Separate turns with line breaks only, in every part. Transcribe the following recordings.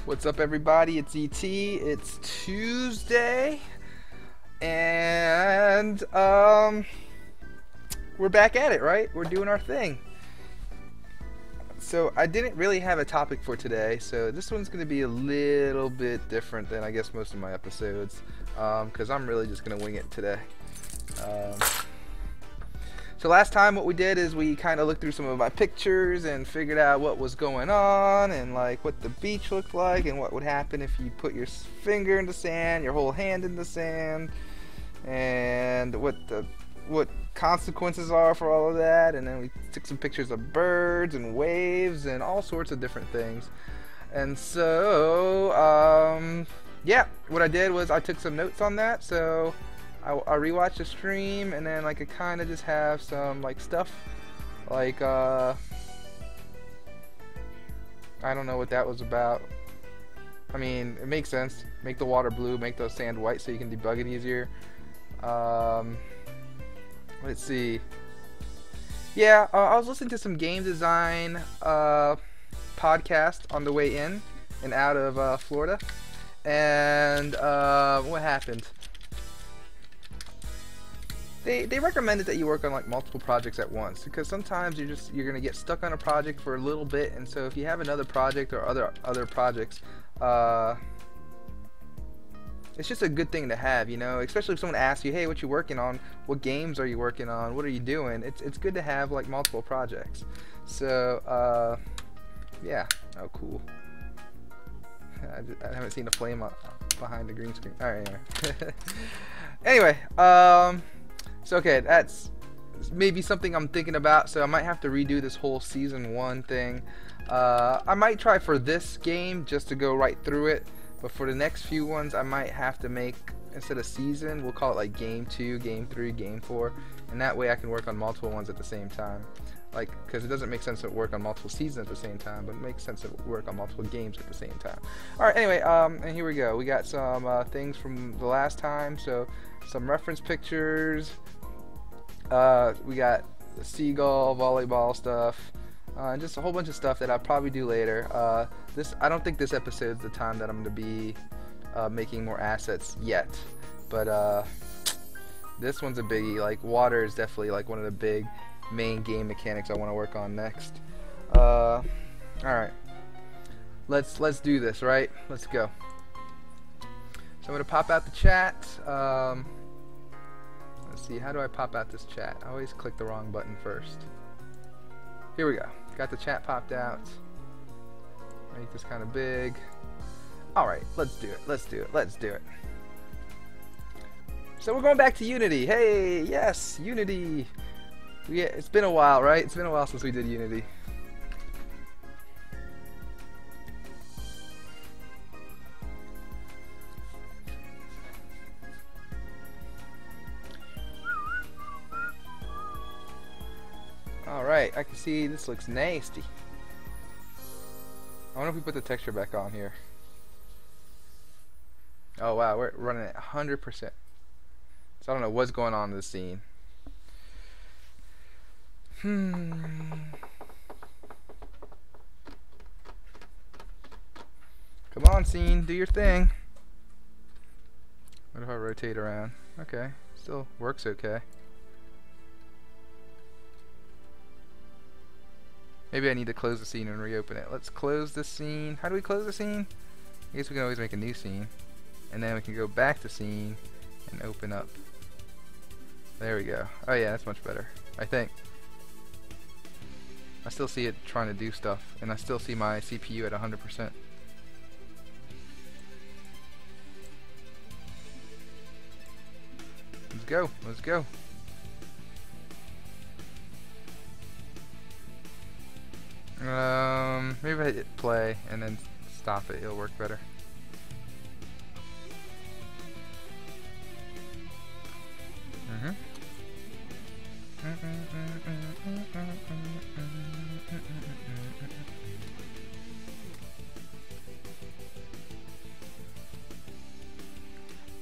What's up, everybody? It's ET. It's Tuesday, and we're back at it, right? We're doing our thing. So I didn't really have a topic for today, so this one's going to be a little bit different than I guess most of my episodes, because I'm really just going to wing it today. So last time what we did is we kind of looked through some of my pictures and figured out what was going on and like what the beach looked like and what would happen if you put your finger in the sand, your whole hand in the sand, and what consequences are for all of that. And then we took some pictures of birds and waves and all sorts of different things. And so yeah, what I did was I took some notes on that. So I rewatched the stream, and then like I kind of just have some like stuff like I don't know what that was about. I mean, it makes sense. Make the water blue, make the sand white so you can debug it easier. Let's see. Yeah, I was listening to some game design podcast on the way in and out of Florida, and what happened? They recommended that you work on like multiple projects at once, because sometimes you're gonna get stuck on a project for a little bit, and so if you have another project or other projects, it's just a good thing to have, you know, especially if someone asks you, hey, what you working on, what games are you working on, what are you doing. It's good to have like multiple projects. So yeah. Oh, cool. I haven't seen a flame behind the green screen. All right, anyway. So okay, that's maybe something I'm thinking about, so I might have to redo this whole season 1 thing. I might try for this game just to go right through it, but for the next few ones I might have to make, instead of season, we'll call it like game 2, game 3, game 4, and that way I can work on multiple ones at the same time. Like, because it doesn't make sense to work on multiple seasons at the same time, but it makes sense to work on multiple games at the same time. Alright, anyway, and here we go. We got some things from the last time, so some reference pictures. We got the seagull, volleyball stuff, and just a whole bunch of stuff that I'll probably do later. I don't think this episode's the time that I'm going to be making more assets yet, but this one's a biggie. Like, water is definitely like one of the big main game mechanics I want to work on next. Alright, let's do this, right? Let's go. So I'm going to pop out the chat. Let's see, how do I pop out this chat? I always click the wrong button first. Here we go. Got the chat popped out. Make this kind of big. Alright, let's do it. Let's do it. Let's do it. So we're going back to Unity. Hey, yes, Unity. Yeah, it's been a while, right? It's been a while since we did Unity. Alright, I can see this looks nasty. I wonder if we put the texture back on here. Oh wow, we're running at 100%. So I don't know what's going on in this scene. Come on, scene, do your thing. What if I rotate around? Okay, still works okay. Maybe I need to close the scene and reopen it. Let's close the scene. How do we close the scene? I guess we can always make a new scene. And then we can go back to scene and open up. There we go. Oh yeah, that's much better, I think. I still see it trying to do stuff, and I still see my CPU at 100%. Let's go. Let's go. Maybe if I hit play and then stop it, it'll work better.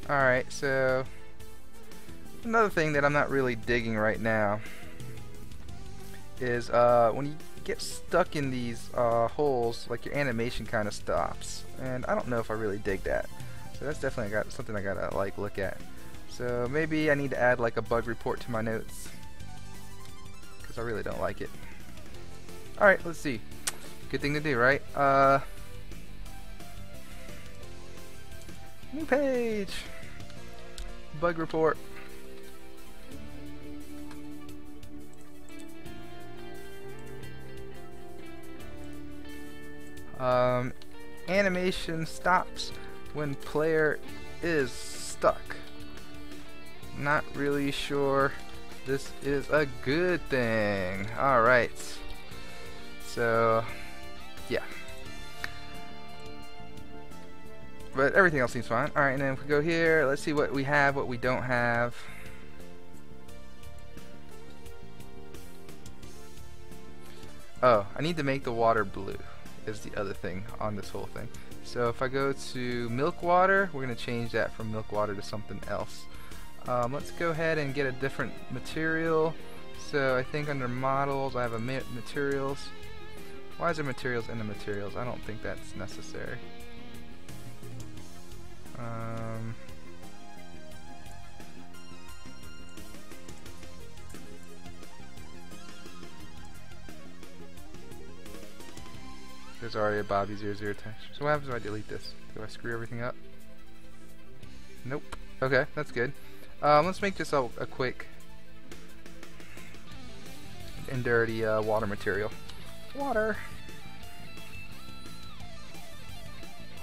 Alright, so another thing that I'm not really digging right now is when you get stuck in these holes, like your animation kind of stops, and I don't know if I really dig that. So that's definitely something I gotta like look at. So maybe I need to add like a bug report to my notes, because I really don't like it. Alright, let's see. Good thing to do, right? New page. Bug report. Animation stops when player is stuck. Not really sure this is a good thing. Alright. So, yeah. But everything else seems fine. Alright, and then if we go here, let's see what we have, what we don't have. Oh, I need to make the water blue is the other thing on this whole thing. So if I go to milk water, we're going to change that from milk water to something else. Let's go ahead and get a different material. So I think under models I have a materials. Why is there materials in the materials? I don't think that's necessary. There's already a Bobby00 texture. So what happens if I delete this? Do I screw everything up? Nope. Okay, that's good. Let's make this a quick and dirty water material. Water.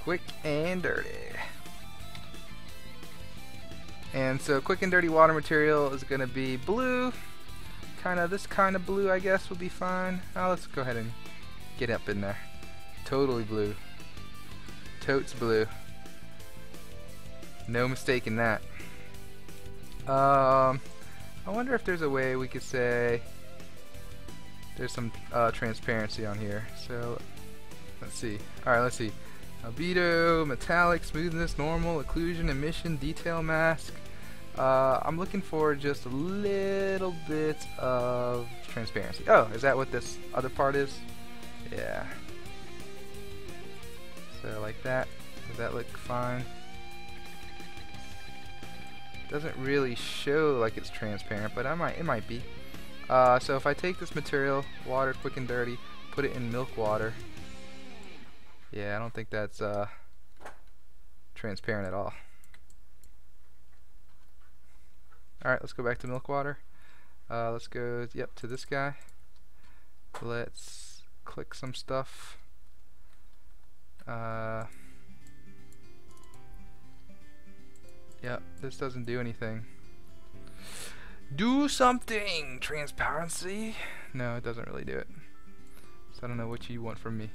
Quick and dirty. And so quick and dirty water material is going to be blue. This kind of blue, I guess, will be fine. Now let's go ahead and get up in there. Totally blue. Totes blue. No mistake in that. I wonder if there's a way we could say there's some transparency on here. So let's see. Alright, let's see. Albedo, metallic, smoothness, normal, occlusion, emission, detail mask. I'm looking for just a little bit of transparency. Oh, is that what this other part is? Yeah. So like that. Does that look fine? Doesn't really show like it's transparent, but it might be. So if I take this material, water, quick and dirty, put it in milk water. Yeah, I don't think that's transparent at all. Alright, let's go back to milk water. Let's go, yep, to this guy. Let's click some stuff. Yep, this doesn't do anything. Do something! Transparency? No, it doesn't really do it. So I don't know what you want from me.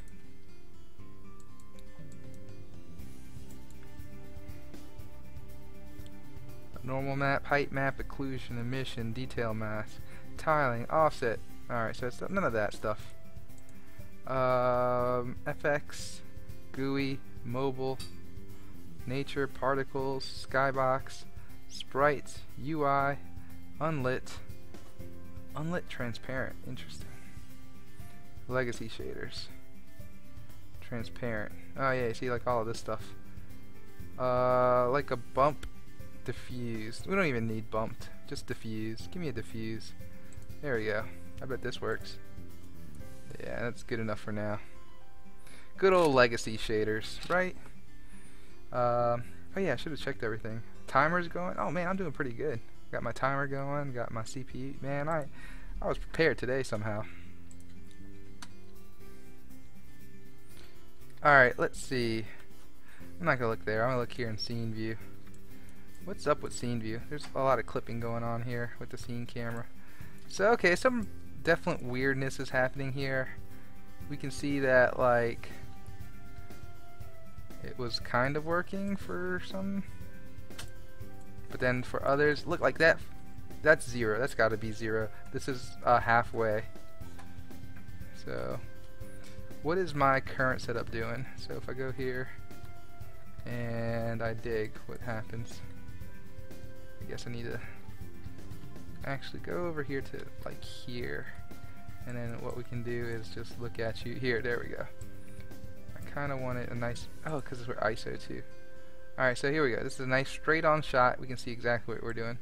Normal map, height map, occlusion, emission, detail mask, tiling, offset. Alright, so it's none of that stuff. FX, GUI, mobile, nature, particles, skybox, sprites, UI, unlit, transparent, interesting. Legacy shaders, transparent. Oh yeah, you see like all of this stuff. Like a bump, diffused. We don't even need bumped, just diffuse. Give me a diffuse. There we go. I bet this works. Yeah, that's good enough for now. Good old legacy shaders, right? Oh yeah, I should have checked everything. Timer's going. Oh man, I'm doing pretty good. Got my timer going, got my CPU. Man, I was prepared today somehow. Alright, let's see. I'm not gonna look there. I'm gonna look here in scene view. What's up with scene view? There's a lot of clipping going on here with the scene camera. So okay, some definite weirdness is happening here. We can see that like it was kind of working for some, but then for others, look like that. That's 0. That's got to be 0. This is halfway. So what is my current setup doing? So if I go here and I dig, what happens? I guess I need to actually go over here to like here And then what we can do is just look at you here. There we go. I kind of want it a nice, oh, because we're ISO too. Alright, so here we go. This is a nice straight on shot. We can see exactly what we're doing.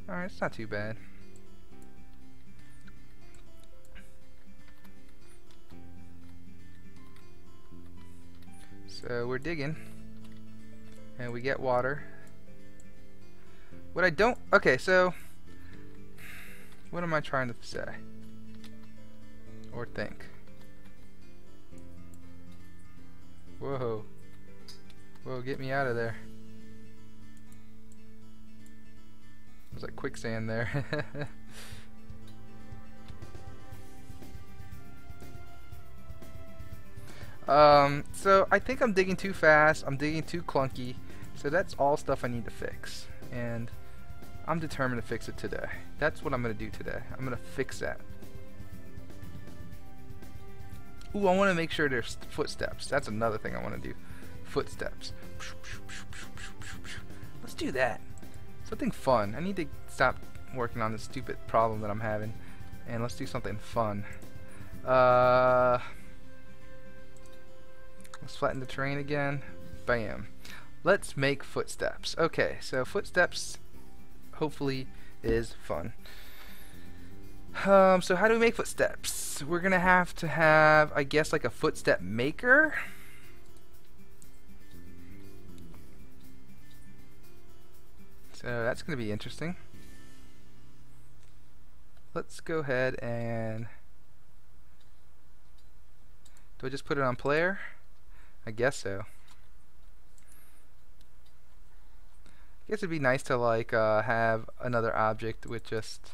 Alright, it's not too bad. So we're digging and we get water. What I don't, okay, so what am I trying to say or think? Whoa, whoa, get me out of there. There's like quicksand there. So I think I'm digging too fast, I'm digging too clunky, so that's all stuff I need to fix, and I'm determined to fix it today. That's what I'm going to do today. I'm going to fix that. Ooh, I want to make sure there's footsteps. That's another thing I want to do. Footsteps. Let's do that. Something fun. I need to stop working on this stupid problem that I'm having, and let's do something fun. Let's flatten the terrain again. Bam. Let's make footsteps. Okay, so footsteps hopefully is fun. So how do we make footsteps? We're gonna have to have, I guess, like a footstep maker. So that's gonna be interesting. Let's go ahead and, do I just put it on player? I guess so. I guess it'd be nice to like have another object with just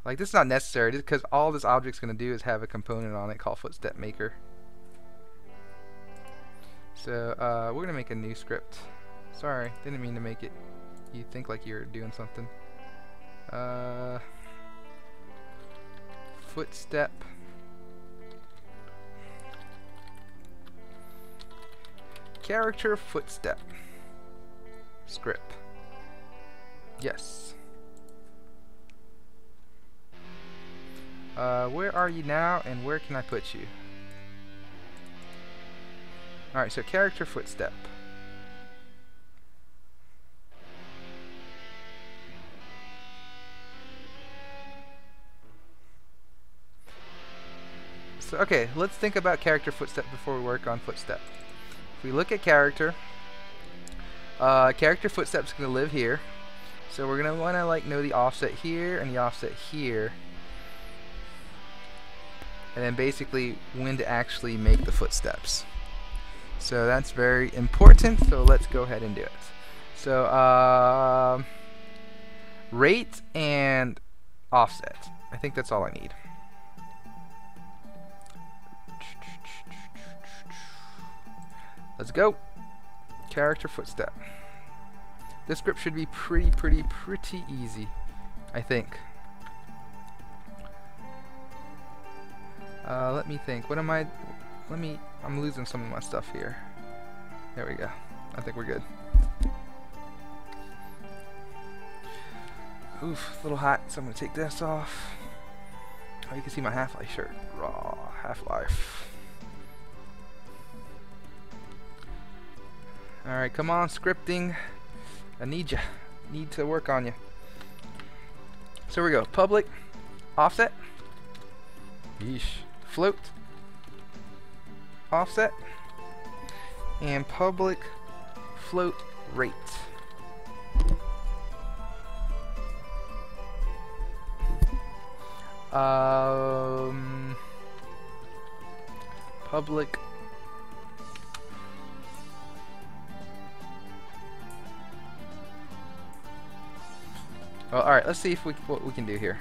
like, this is not necessary because all this object's gonna do is have a component on it called footstep maker. So we're gonna make a new script. Sorry, didn't mean to make it you think like you're doing something. Footstep character footstep script. Yes. Where are you now, and where can I put you? Alright, so character footstep. So, okay, let's think about character footstep before we work on footstep. If we look at character, character footstep's gonna live here. So we're gonna wanna like know the offset here and the offset here. And then basically when to actually make the footsteps. So that's very important, so let's go ahead and do it. So rate and offset. I think that's all I need. Let's go. Character footstep. This script should be pretty easy, I think. Let me think. What am I? I'm losing some of my stuff here. There we go. I think we're good. Oof, a little hot, so I'm gonna take this off. Oh, you can see my Half-Life shirt. Raw Half-Life. Alright, come on, scripting. I need ya. Need to work on you. So here we go. Public offset. Yeesh. Float offset. And public float rate. Public well, alright, let's see if what we can do here.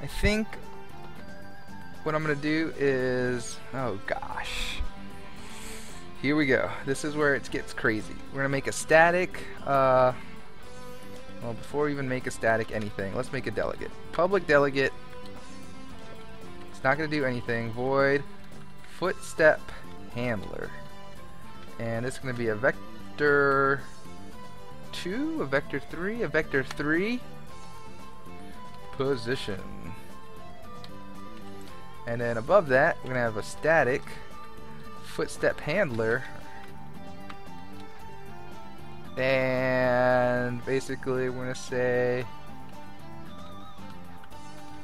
I think what I'm gonna do is, oh gosh, here we go. This is where it gets crazy. We're gonna make a static well, before we even make a static anything, let's make a delegate. Public delegate. It's not gonna do anything. Void footstep handler. And it's going to be a vector 2, a vector 3, a vector 3, position. And then above that, we're going to have a static footstep handler. And basically, we're going to say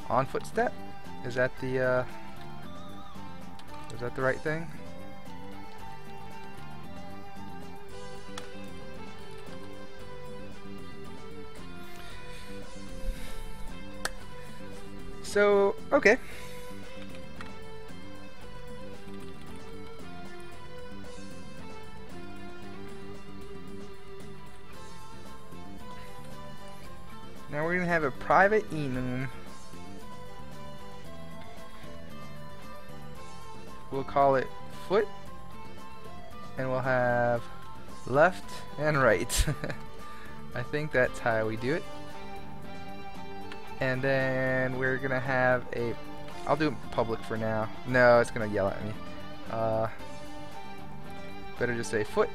on footstep. Is that the right thing? So, okay. Now we're going to have a private enum. We'll call it foot, and we'll have left and right. I think that's how we do it. And then we're gonna have a, I'll do it public for now. No, it's gonna yell at me. Better just say foot.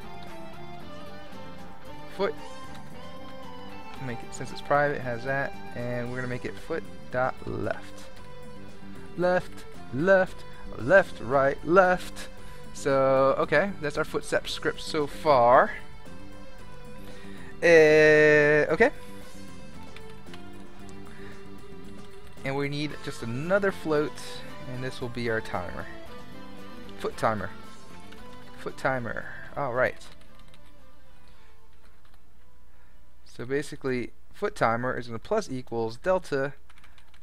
Foot. Make it, since it's private, it has that, and we're gonna make it foot dot left. Left, left, left, right, left. So okay, that's our footstep script so far. Okay. And we need just another float, and this will be our timer. Foot timer. Foot timer. Alright. So basically, foot timer is going to plus equals delta,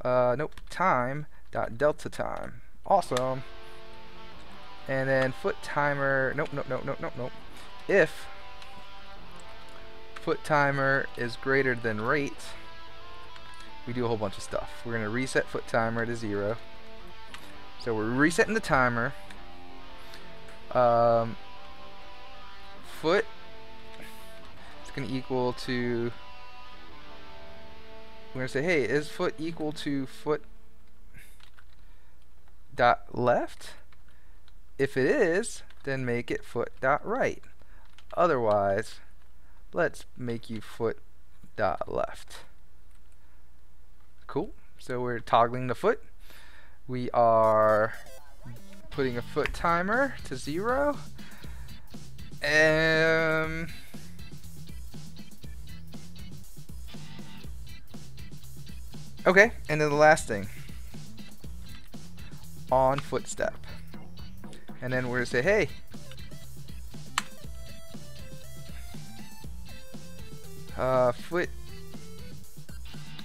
time dot delta time. Awesome. And then foot timer, nope. If foot timer is greater than rate, we do a whole bunch of stuff. We're going to reset foot timer to 0. So we're resetting the timer. Foot is going to equal to, we're going to say, hey, is foot equal to foot dot left? If it is, then make it foot dot right. Otherwise, let's make you foot dot left. Cool. So we're toggling the foot. We are putting a foot timer to 0. Okay, and then the last thing, on footstep. And then we're going to say, hey, foot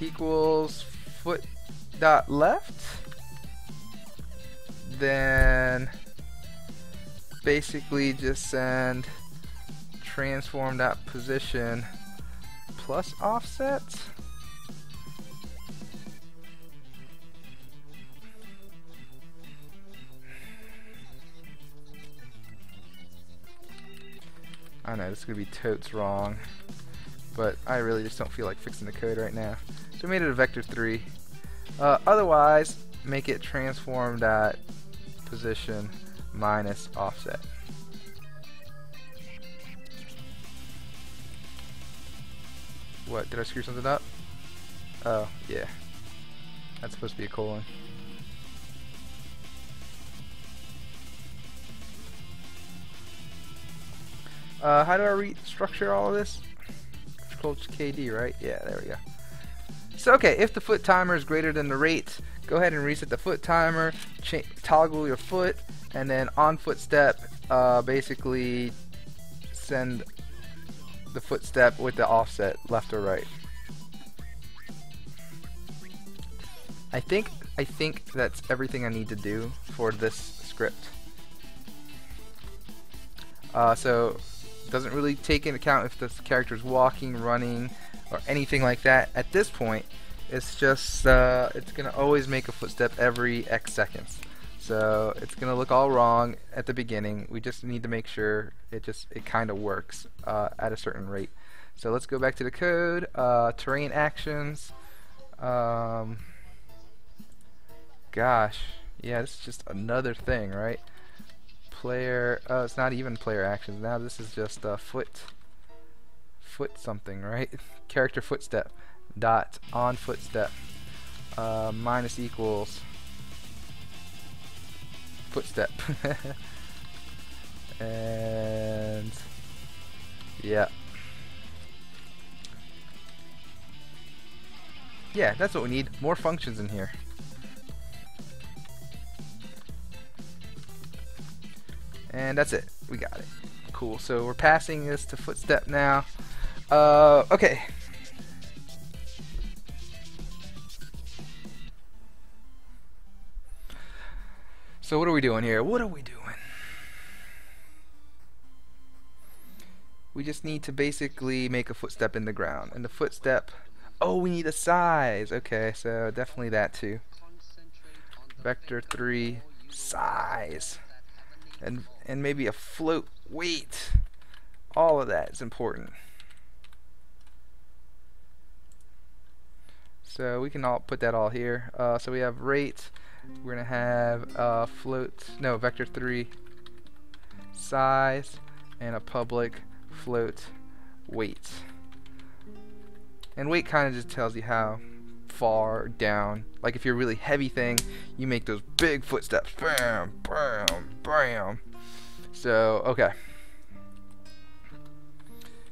equals foot dot left. Then basically just send transform dot position plus offset. I know this is gonna be totes wrong, but I really just don't feel like fixing the code right now. So we made it a vector 3. Otherwise, make it transform dot position minus offset. What, did I screw something up? Oh, yeah. That's supposed to be a colon. How do I restructure all of this? Control KD, right? Yeah, there we go. So, okay, if the foot timer is greater than the rate, go ahead and reset the foot timer, toggle your foot, and then on footstep, basically send the footstep with the offset left or right. I think that's everything I need to do for this script. So it doesn't really take into account if the character is walking, running, or anything like that. At this point, it's just it's gonna always make a footstep every X seconds. So it's gonna look all wrong at the beginning. We just need to make sure it kind of works at a certain rate. So let's go back to the code. Terrain actions. Gosh, yeah, this is just another thing, right? Player. It's not even player actions now. This is just foot foot something, right? Character footstep dot on footstep minus equals footstep. And yeah, that's what we need. More functions in here. And that's it. We got it. Cool. So we're passing this to footstep now. Okay. So what are we doing here? What are we doing? We just need to basically make a footstep in the ground. And the footstep, oh, we need a size. Okay, so definitely that too. Vector 3 size. And maybe a float weight. All of that is important. So we can all put that all here. So we have rate. We're gonna have vector 3 size and a public float weight. And weight kind of just tells you how far down. Like if you're a really heavy thing, you make those big footsteps. Bam, bam, bam. So okay.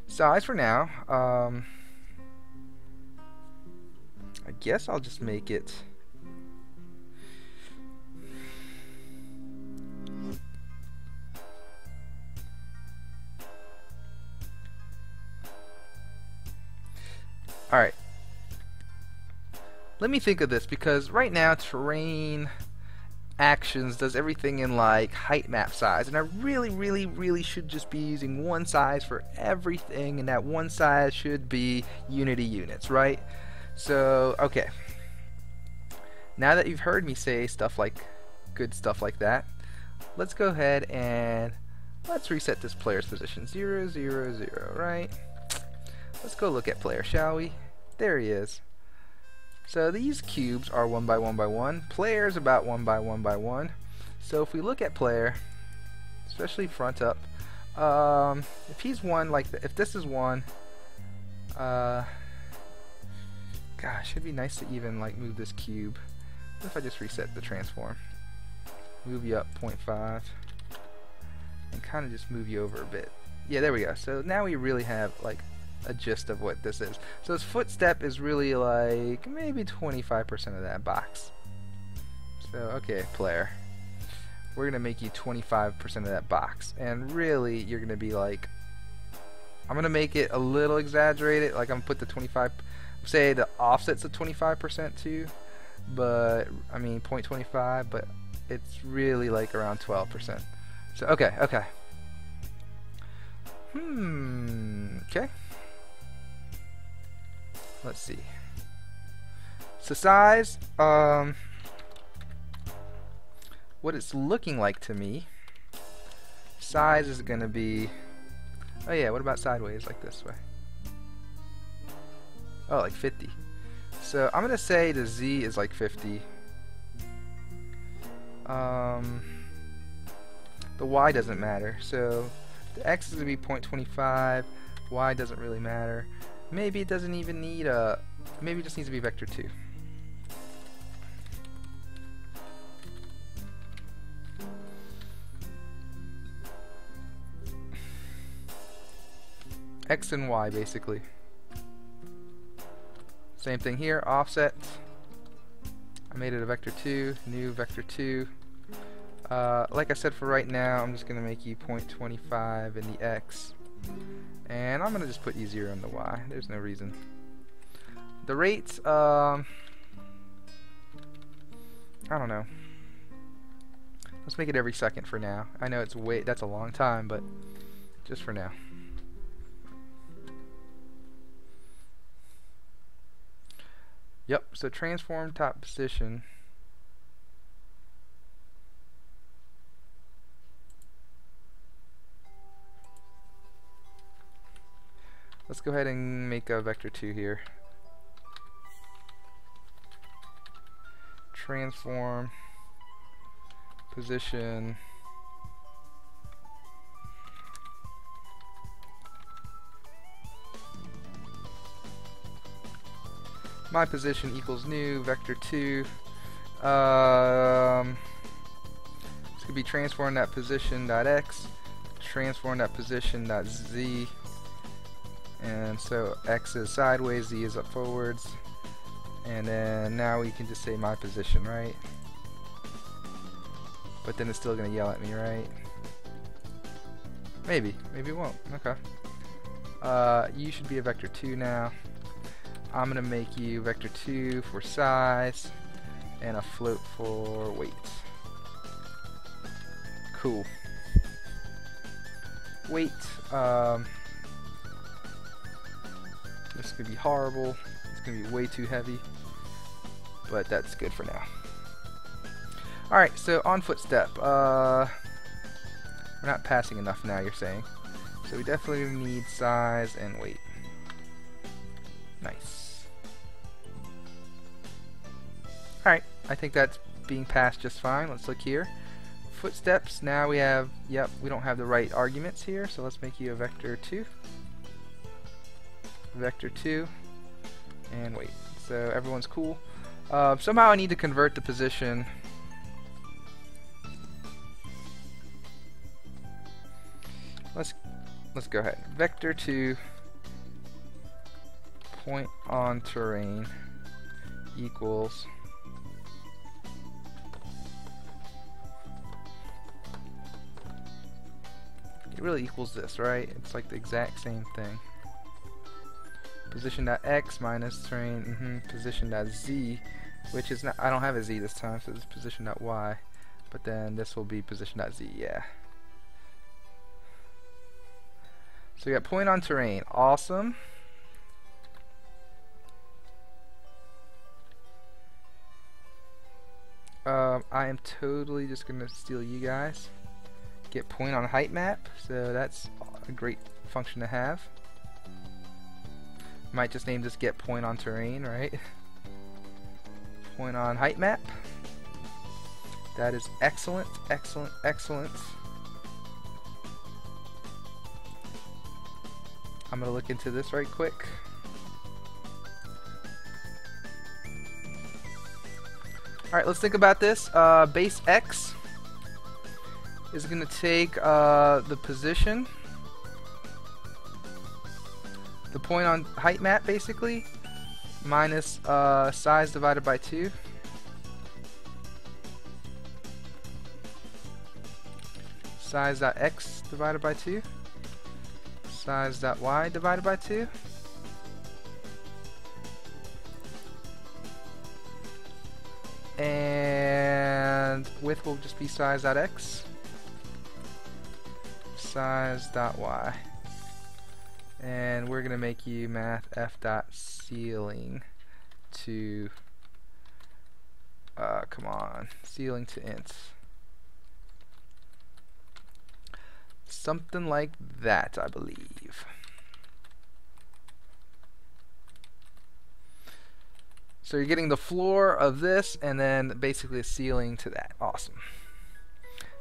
Size for now. I guess I'll just make it. Alright. Let me think of this, because right now terrain actions does everything in like height map size, and I really should just be using one size for everything, and that one size should be Unity units, right? So okay, now that you've heard me say good stuff like that, let's go ahead and let's reset this player's position. 0, 0, 0, right? Let's go look at player, shall we? There he is. So these cubes are 1 by 1 by 1. Player's about 1 by 1 by 1. So if we look at player, especially front up, if he's 1 like if this is 1, gosh, it'd be nice to even like move this cube. What if I just reset the transform? Move you up 0.5 and kind of just move you over a bit. Yeah, there we go. So now we really have like a gist of what this is. So this footstep is really like maybe 25% of that box. So okay, player, we're gonna make you 25% of that box, and really you're gonna be like, I'm gonna make it a little exaggerated, like I'm gonna put the 25, say the offset's a 25% too, but I mean 0.25, but it's really like around 12%. So okay. Okay. Let's see. So size, what it's looking like to me, size is gonna be, oh yeah, what about sideways like this way? Oh, like 50. So I'm gonna say the Z is like 50. The Y doesn't matter, so the X is gonna be 0.25. Y doesn't really matter. Maybe it doesn't even need a, maybe it just needs to be vector 2. X and Y basically. Same thing here, offset. I made it a vector 2, new vector 2. Like I said, for right now, I'm just going to make you 0.25 in the X. And I'm going to just put E0 in the Y. There's no reason. The rates, I don't know. Let's make it every second for now. I know that's a long time, but just for now. Yep, so transform top position. Let's go ahead and make a vector 2 here. Transform position my position equals new vector2. It's gonna be transform that position dot x, transform that position dot z, and so x is sideways, z is up forwards, and then now we can just say my position, right? But then it's still gonna yell at me, right? Maybe it won't. Okay. You should be a vector2 now. I'm gonna make you vector2 for size and a float for weight. Cool. Weight. This could be horrible. It's gonna be way too heavy, but that's good for now. All right. So on footstep. We're not passing enough now. You're saying. So we definitely need size and weight. Nice. Alright, I think that's being passed just fine. Let's look here. Footsteps, now we have, yep, we don't have the right arguments here, so let's make you a vector2. Vector2, and weight. So everyone's cool. Somehow I need to convert the position. Let's go ahead. Vector2 point on terrain equals it really equals this, right? It's like the exact same thing. Position.x minus terrain position.z, which is not, I don't have a z this time, so this is position.y, but then this will be position.z, yeah. So we got point on terrain, awesome. I am totally just gonna steal you guys. Get point on height map, so that's a great function to have. Might just name this get point on terrain, right? Point on height map. That is excellent, excellent, excellent. I'm gonna look into this right quick. Alright, let's think about this. Base X is going to take the position, the point on height map basically, minus size divided by 2. Size.x divided by 2. Size.y divided by 2. And width will just be size.x, size.y, and we're gonna make you math f.ceiling to come on, ceiling to int, something like that, I believe. So you're getting the floor of this and then basically a ceiling to that. Awesome.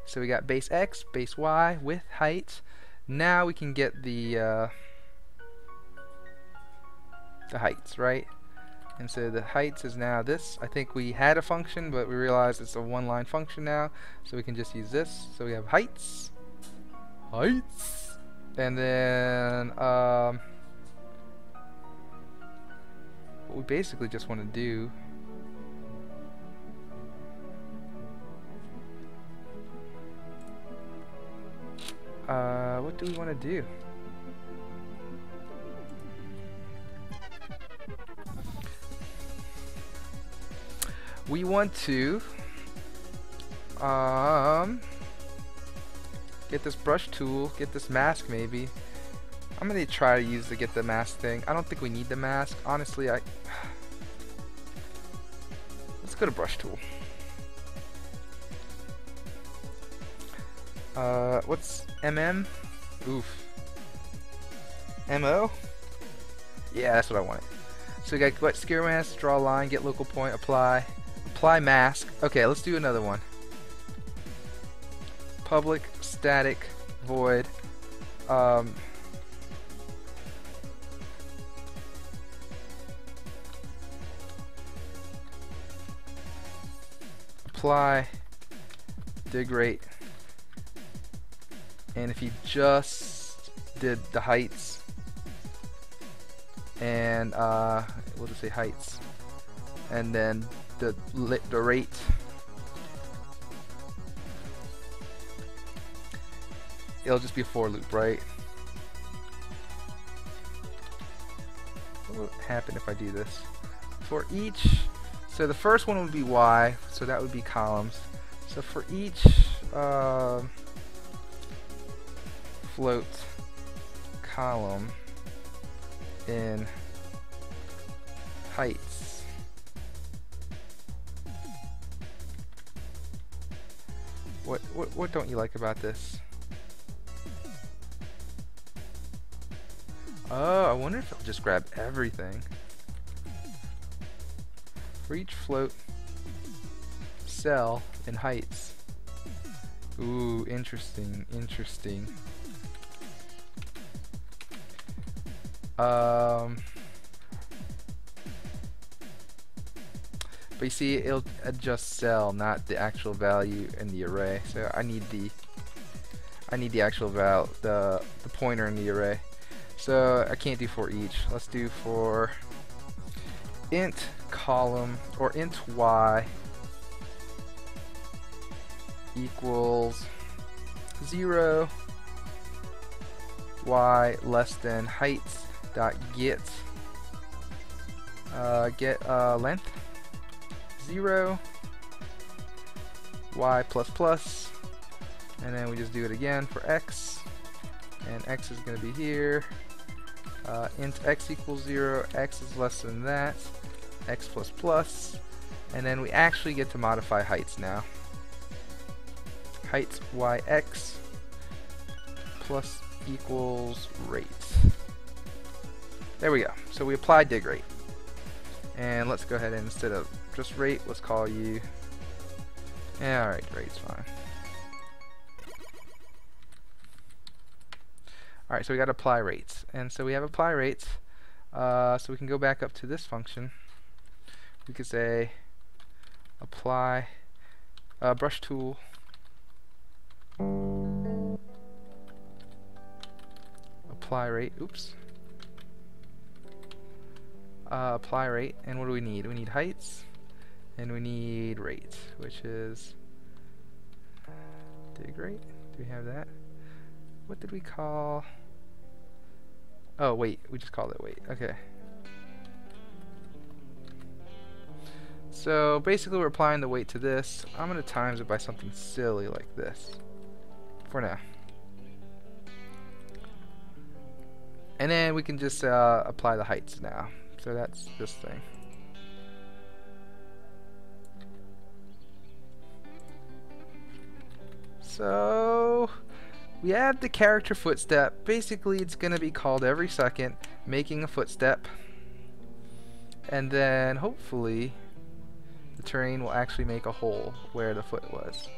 So we got base X, base Y, width, height. Now we can get the heights, right? And so the heights is now this. I think we had a function, but we realized it's a one-line function now. So we can just use this. So we have heights. Heights. And then what we basically just want to do what do we want to do? We want to get this brush tool, get this mask maybe. I'm gonna try to use get the mask thing. I don't think we need the mask. Honestly, let's go to brush tool. What's MM? Oof. MO? Yeah, that's what I wanted. So we got what? Skewer mask, draw a line, get local point, apply. Apply mask. Okay, let's do another one. Public static void. apply dig rate, and if you just did the heights, and we'll just say heights, and then the rate, it'll just be a for loop, right? What would happen if I do this? For each, so the first one would be y, so that would be columns. So for each float column in heights, what don't you like about this? Oh, I wonder if it'll just grab everything. For each float cell in heights. Ooh, interesting, interesting. But you see, it'll adjust cell, not the actual value in the array. So I need the actual the pointer in the array. So I can't do for each. Let's do for int column or int y equals 0, y less than heights dot get length 0, y plus plus, and then we just do it again for x, and x is going to be here. Int x equals 0, x is less than that, x plus plus, and then we actually get to modify heights now. Heights yx plus equals rate. There we go. So we apply dig rate. And let's go ahead and instead of just rate, let's call you, yeah, alright, rate's fine. Alright, so we got to apply rates. And so we have apply rates. So we can go back up to this function. We could say apply brush tool apply rate, oops, apply rate, and what do we need? We need heights and we need rate, which is dig rate. Do we have that? What did we call? Oh wait, we just called it weight. Okay. So basically we're applying the weight to this. I'm going to times it by something silly like this for now. And then we can just apply the heights now. So that's this thing. So we have the character footstep. Basically it's going to be called every second, making a footstep. And then hopefully the terrain will actually make a hole where the foot was.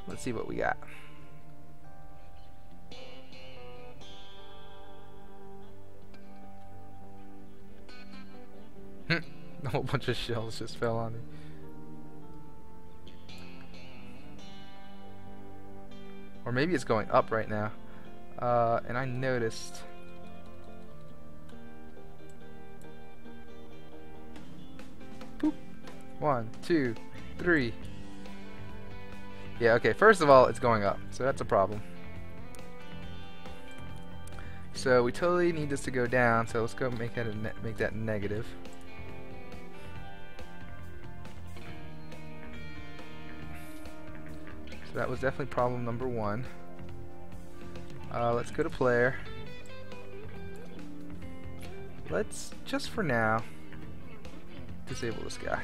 Let's see what we got. A whole bunch of shells just fell on me. Or maybe it's going up right now. And I noticed. Boop. 1, 2, 3. Yeah, okay, first of all, it's going up. So that's a problem. So we totally need this to go down. So let's go make that negative. So that was definitely problem number 1. Let's go to player. Let's, just for now, disable this guy.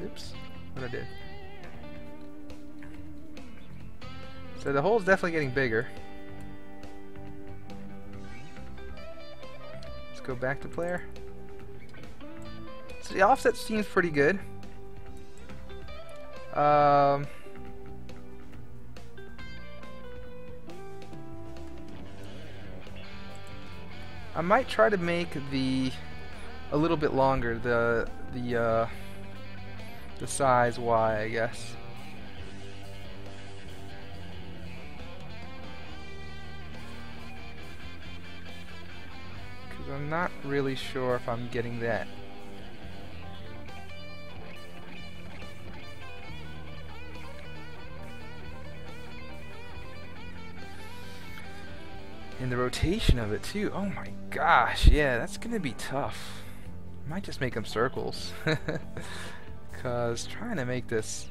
Oops, what I did. So the hole's definitely getting bigger. Let's go back to player. So the offset seems pretty good. I might try to make the a little bit longer, the size Y, I guess. Because I'm not really sure if I'm getting that. And the rotation of it too. Oh my gosh, yeah, that's gonna be tough. Might just make them circles. Cause trying to make this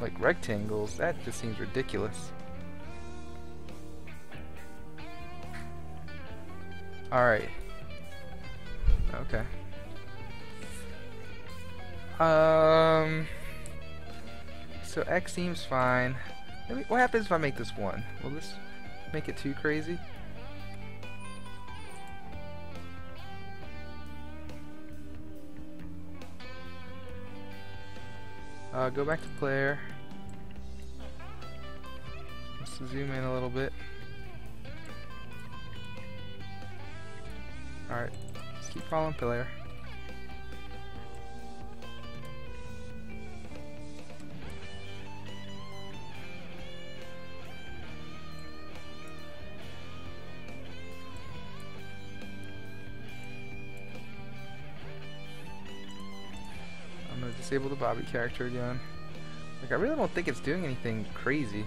like rectangles, that just seems ridiculous. Alright. Okay. So X seems fine. What happens if I make this 1? Will this make it too crazy? Go back to player. Let's zoom in a little bit. Alright, just keep following player. Disable the Bobby character again. Like, I really don't think it's doing anything crazy.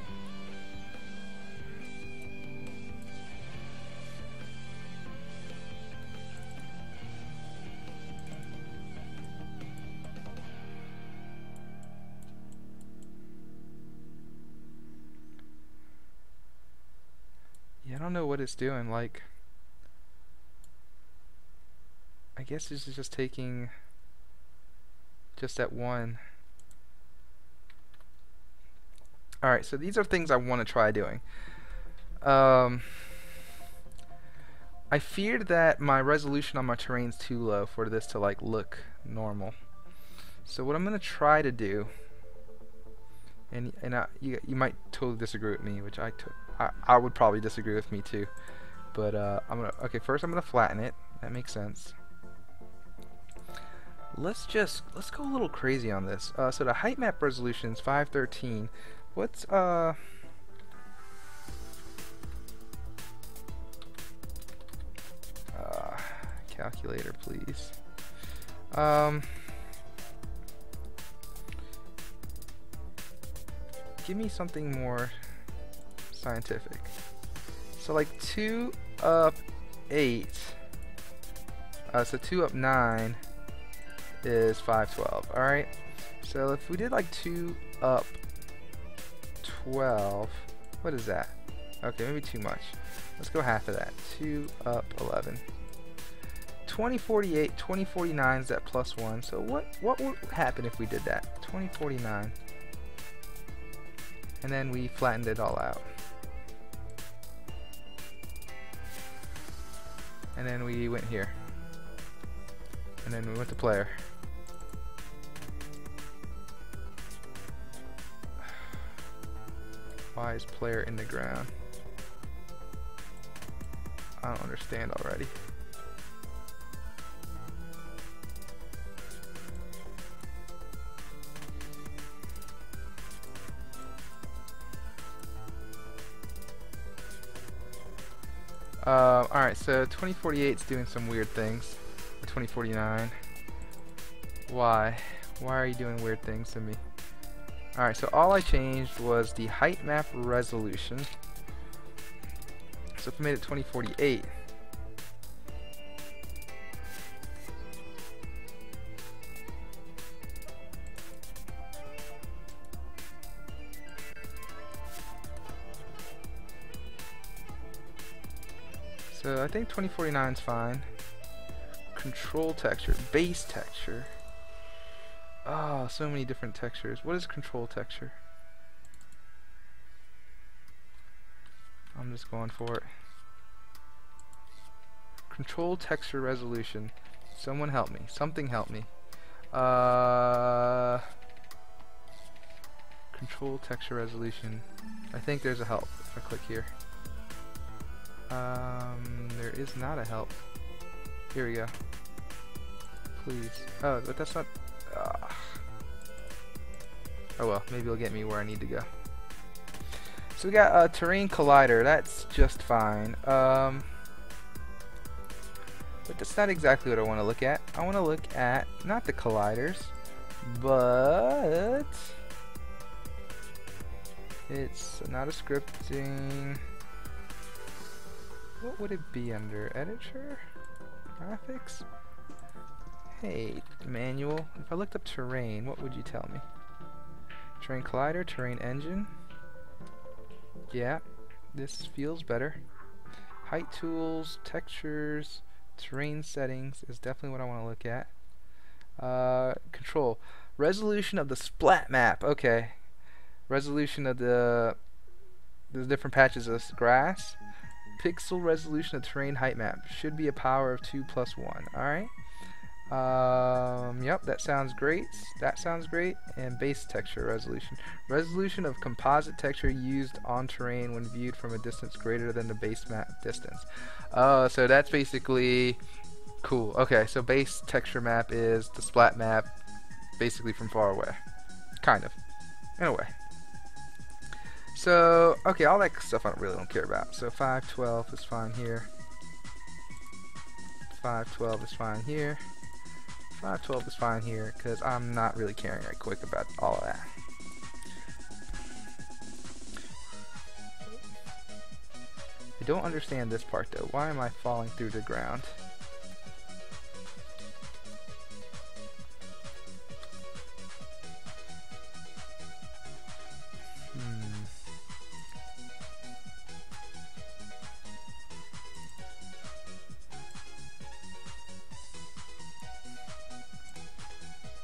Yeah, I don't know what it's doing. Like, I guess this is just taking just that 1. Alright, so these are things I want to try doing. I feared that my resolution on my terrain's too low for this to like look normal. So what I'm going to try to do, and you might totally disagree with me, which I would probably disagree with me too. But okay, first I'm gonna flatten it. That makes sense. Let's go a little crazy on this. So the height map resolution is 513. What's calculator, please. Give me something more scientific. So like 2 up 8. So 2 up 9 is 512. Alright. So if we did like 2 up 12, what is that? Okay, maybe too much. Let's go half of that. 2 up 11. 2048, 2049 is that plus 1. So what would happen if we did that? 2049. And then we flattened it all out. And then we went here. And then we went to player. Why is player in the ground? I don't understand already. Alright, so 2048 is doing some weird things. Or 2049. Why? Why are you doing weird things to me? Alright, so all I changed was the height map resolution. So if I made it 2048. So I think 2049 is fine. Control texture, base texture. Oh, so many different textures. What is control texture? I'm just going for it. Control texture resolution. Someone help me. Something help me. Control texture resolution. I think there's a help if I click here. There is not a help. Here we go. Please. Oh, but that's not... Oh well, maybe it'll get me where I need to go. So we got a terrain collider. That's just fine. But that's not exactly what I want to look at. I want to look at not the colliders, but it's not a scripting. What would it be under? Editor? Graphics? Hey, manual. If I looked up terrain, what would you tell me? Terrain collider, terrain engine. Yeah, this feels better. Height tools, textures, terrain settings is definitely what I want to look at. Control. Resolution of the splat map. Okay. Resolution of the different patches of grass. Pixel resolution of terrain height map. Should be a power of 2 plus 1. Alright. Yep, that sounds great. That sounds great. And base texture resolution. Resolution of composite texture used on terrain when viewed from a distance greater than the base map distance. Oh, so that's basically cool. Okay, so base texture map is the splat map basically from far away. Kind of. In a way. So, okay, all that stuff I really don't care about. So 512 is fine here. 512 is fine here. 512 is fine here because I'm not really caring right quick about all of that. I don't understand this part though. Why am I falling through the ground?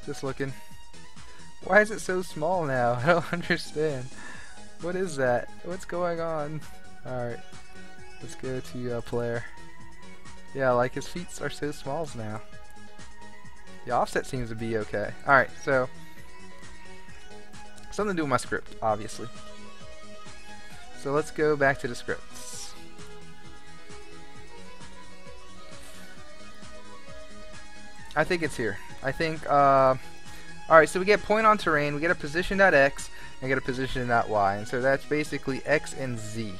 Just looking. Why is it so small now? I don't understand. What is that? What's going on? Alright. Let's go to player. Yeah, like his feet are so small now. The offset seems to be okay. Alright, so something to do with my script, obviously. So let's go back to the scripts. I think it's here. I think, alright, so we get point on terrain, we get a position.x, and get a position.y, and so that's basically x and z.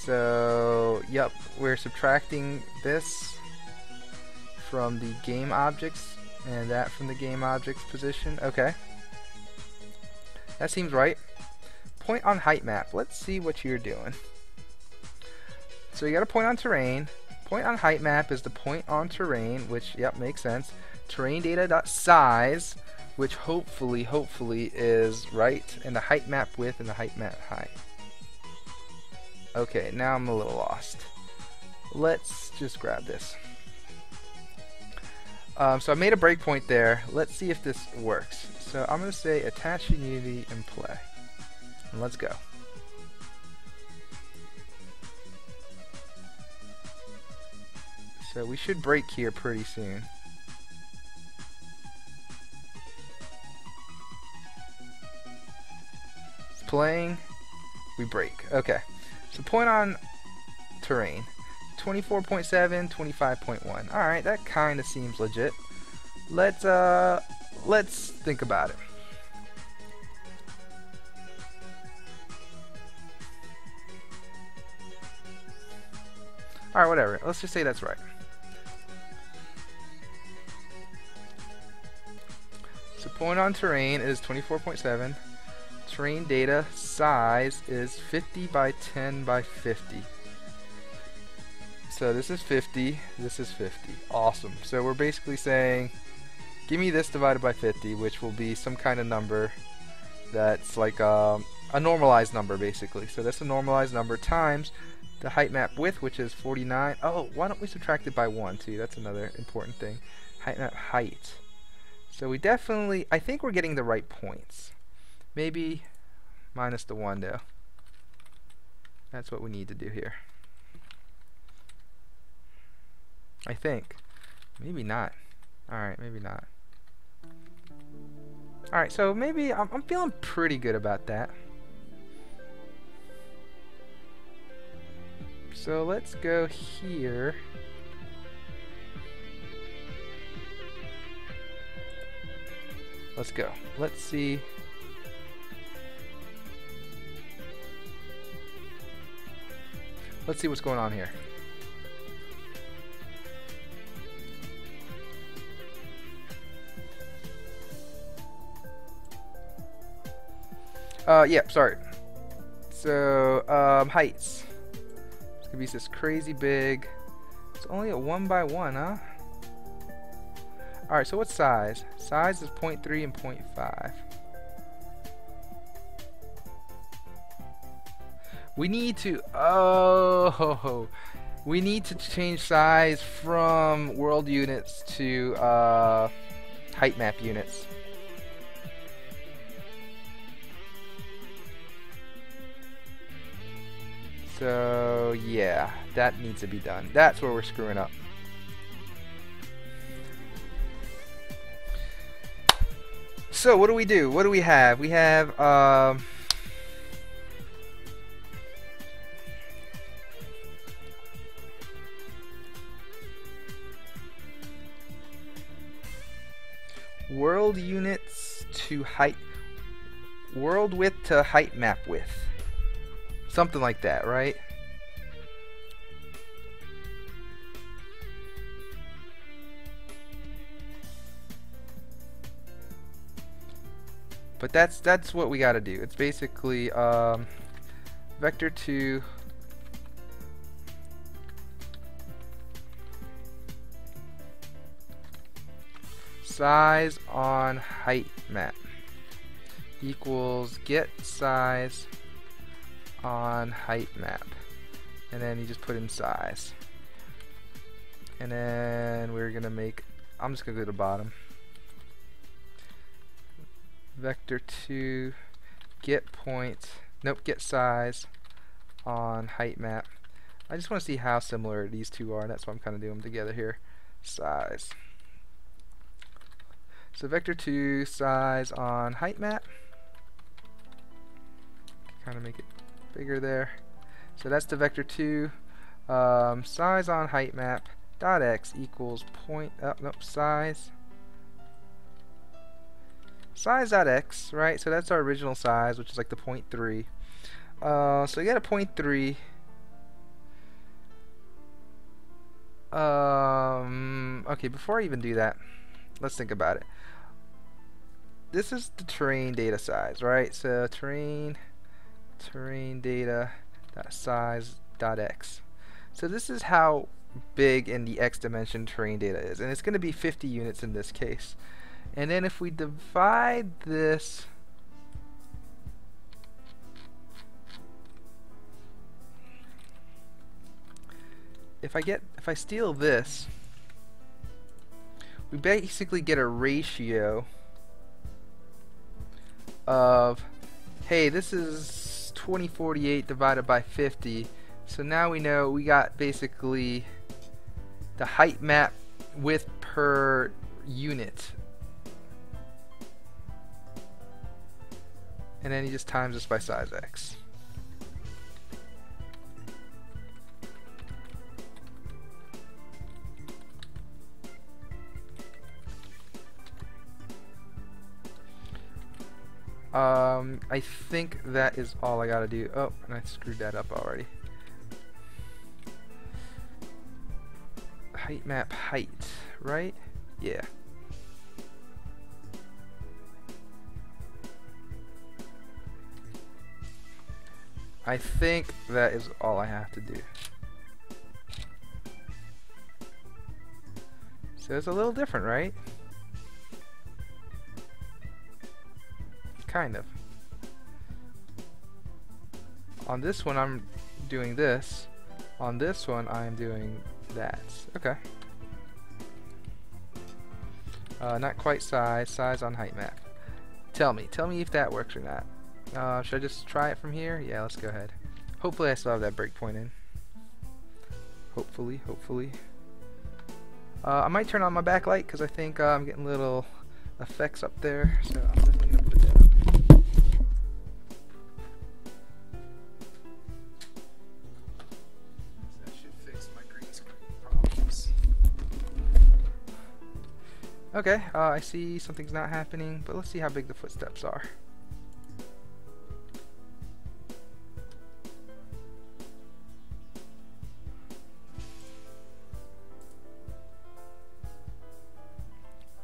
So, yep, we're subtracting this from the game objects, and that from the game object's position. Okay. That seems right. Point on height map. Let's see what you're doing. So you got a point on terrain. Point on height map is the point on terrain, which, yep, makes sense. Terrain data.size, which hopefully is right, and the height map width and the height map height. Okay, now I'm a little lost. Let's just grab this. So I made a breakpoint there. Let's see if this works. So I'm going to say attach Unity and play. And let's go. So we should break here pretty soon. It's playing. We break. Okay. So point on terrain. 24.7, 25.1. Alright, that kind of seems legit. Let's think about it. Alright, whatever. Let's just say that's right. So point on terrain is 24.7. Terrain data size is 50 by 10 by 50. So this is 50, this is 50. Awesome. So we're basically saying, give me this divided by 50, which will be some kind of number that's like a normalized number, basically. So that's a normalized number times the height map width, which is 49. Oh, why don't we subtract it by 1, too? That's another important thing. Height map height. So we definitely, I think we're getting the right points. Maybe minus the 1, though. That's what we need to do here. I think. Maybe not. Alright, maybe not. Alright, so maybe I'm feeling pretty good about that. So let's go here. Let's go. Let's see. Let's see what's going on here. Yeah, sorry. So, heights. It's gonna be this crazy big. It's only a 1 by 1, huh? Alright, so what's size? Size is 0.3 and 0.5. We need to, we need to change size from world units to height map units. So yeah, that needs to be done. That's where we're screwing up. So what do we do? What do we have? We have world units to height, world width to height map width. Something like that, right? But that's what we got to do. It's basically vector 2 size on height map equals get size on height map, and then you just put in size, and then we're gonna make, I'm just gonna go to the bottom, vector 2 get point, nope, get size on height map. I just want to see how similar these two are, and that's why I'm kind of doing them together here. Size. So vector 2 size on height map, kind of make it bigger there. So that's the vector 2 size on height map dot x equals size dot x, right? So that's our original size, which is like the 0.3. So you got a 0.3. Okay, before I even do that, let's think about it. This is the terrain data size, right? So terrain data dot size dot x. So this is how big in the x dimension terrain data is, and it's going to be 50 units in this case. And then if we divide this if I steal this, we basically get a ratio of, hey, this is 2048 divided by 50. So now we know we got basically the height map width per unit. And then he just times this by size x. I think that is all I gotta do. Oh, and I screwed that up already. Height map height, right? Yeah. I think that is all I have to do. So it's a little different, right? Kind of. On this one I'm doing this. On this one I'm doing that. Okay. Not quite size on height map. Tell me if that works or not. Should I just try it from here? Yeah, let's go ahead. Hopefully I still have that breakpoint in. Hopefully. I might turn on my backlight because I think I'm getting little effects up there. So I'm definitely gonna put that up. Okay, I see something's not happening, but let's see how big the footsteps are.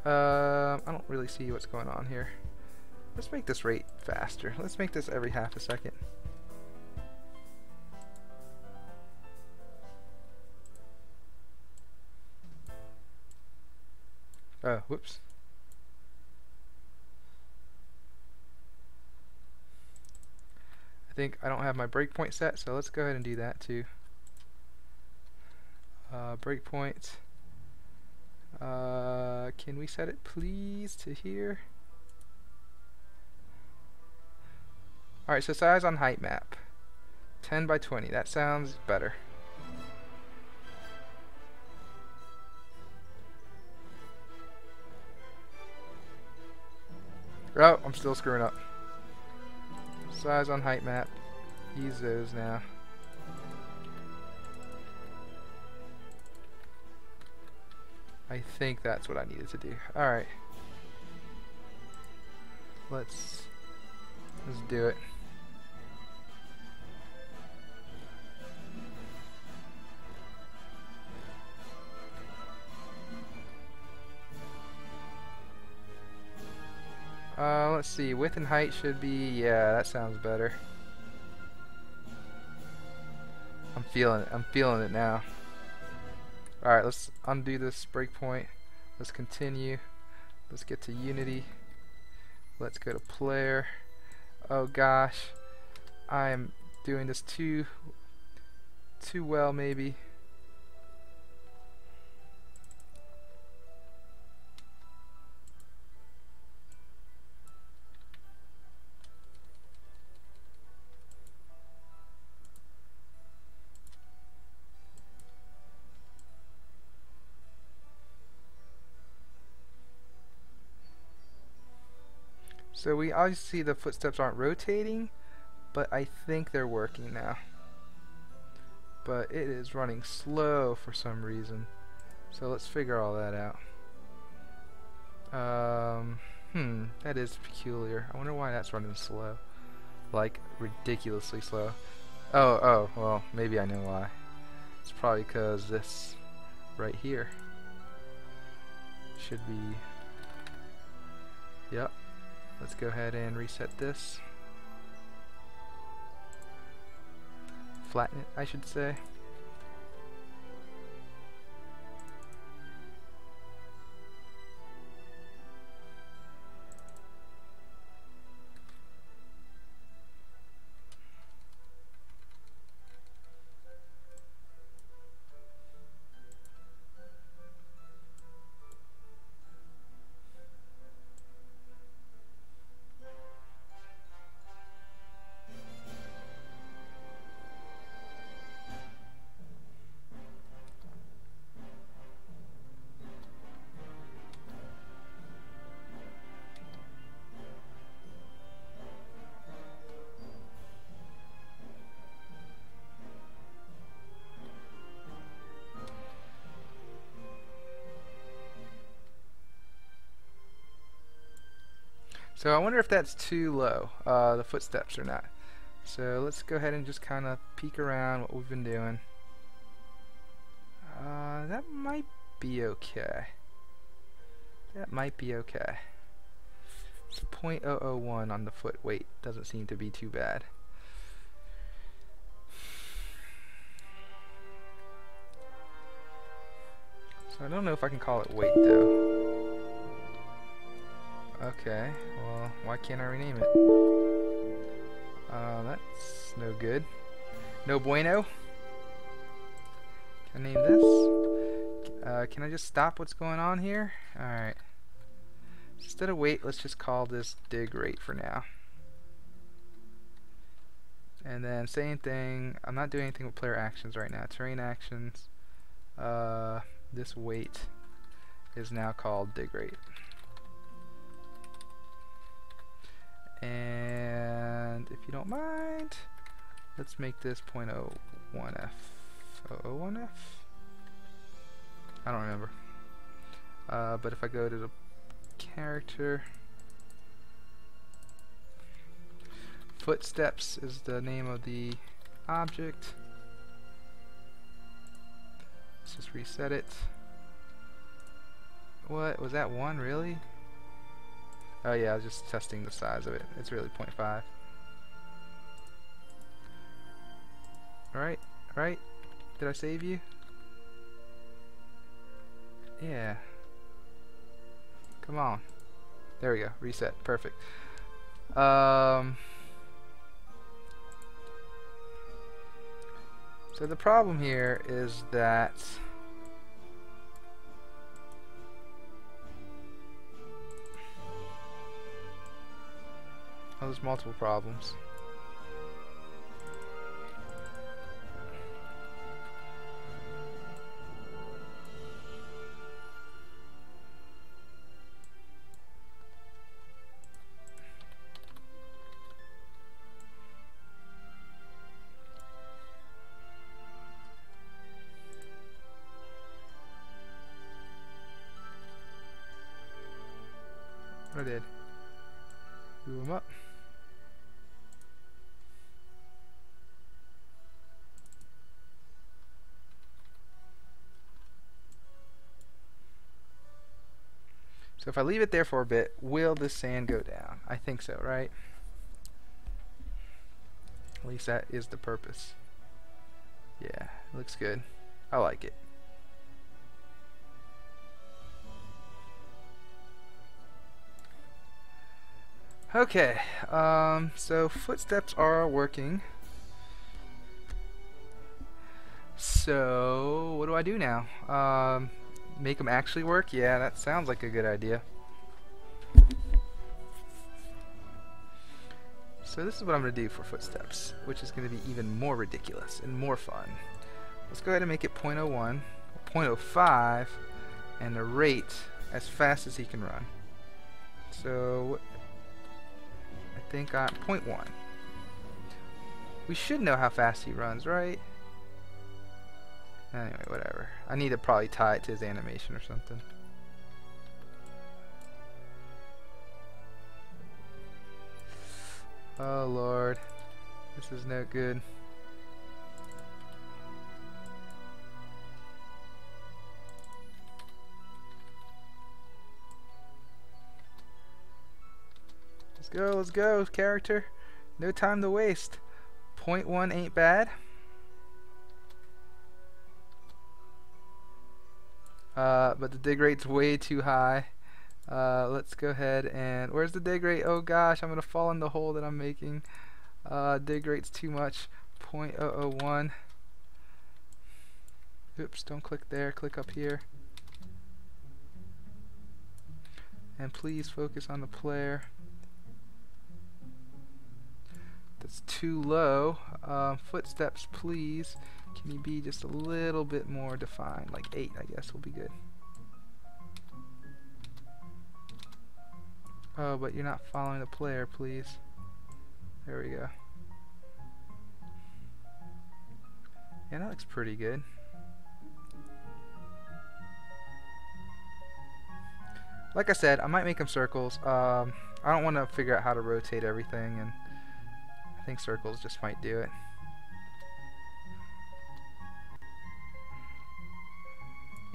I don't really see what's going on here. Let's make this rate faster. Let's make this every half a second. Oh, whoops. I think I don't have my breakpoint set, so let's go ahead and do that too. Breakpoint. Can we set it please to here? Alright, so size on height map. 10 by 20. That sounds better. Oh, I'm still screwing up. Size on height map. Use those now. I think that's what I needed to do. Alright. Let's do it. Let's see, width and height should be, yeah, that sounds better. I'm feeling it now. Alright, let's undo this breakpoint. Let's continue. Let's get to Unity. Let's go to player. Oh gosh, I am doing this too well maybe. So we obviously see the footsteps aren't rotating, but I think they're working now. But it is running slow for some reason. So let's figure all that out. That is peculiar. I wonder why that's running slow. Like, ridiculously slow. Oh, well, maybe I know why. It's probably because this right here should be... Yep. Let's go ahead and reset this. Flatten it, I should say. So I wonder if that's too low, the footsteps or not. So let's go ahead and just kind of peek around what we've been doing. That might be okay. That might be okay. It's 0.001 on the foot weight. Doesn't seem to be too bad. So I don't know if I can call it weight though. Okay, well, why can't I rename it? That's no good. No bueno. Can I name this? Can I just stop what's going on here? Alright. Instead of weight, let's just call this dig rate for now. And then same thing, I'm not doing anything with player actions right now. Terrain actions. This weight is now called dig rate. And if you don't mind, let's make this 0.01f. 001f? I don't remember. But if I go to the character. Footsteps is the name of the object. Let's just reset it. What was that one, really? Oh yeah, I was just testing the size of it. It's really 0.5. Right? Did I save you? Yeah. Come on. There we go. Reset. Perfect. So the problem here is that there's multiple problems. What I did? Move them up. So if I leave it there for a bit, will the sand go down? I think so, right? At least that is the purpose. Yeah, it looks good. I like it. Okay, so footsteps are working. So what do I do now? Make them actually work? Yeah, that sounds like a good idea. So this is what I'm going to do for footsteps, which is going to be even more ridiculous and more fun. Let's go ahead and make it 0.01, 0.05, and the rate as fast as he can run. So I think I'm 0.1. We should know how fast he runs, right? Anyway, whatever. I need to probably tie it to his animation or something. Oh Lord, this is no good. Let's go, character. No time to waste. 0.1 ain't bad. But the dig rate's way too high. Let's go ahead and... Where's the dig rate? Oh gosh, I'm going to fall in the hole that I'm making. Dig rate's too much. 0.001. Oops, don't click there. Click up here. And please focus on the player. That's too low. Footsteps, please. Can you be just a little bit more defined? Like 8, I guess, will be good. Oh, but you're not following the player, please. There we go. Yeah, that looks pretty good. Like I said, I might make them circles. I don't want to figure out how to rotate everything, and I think circles just might do it.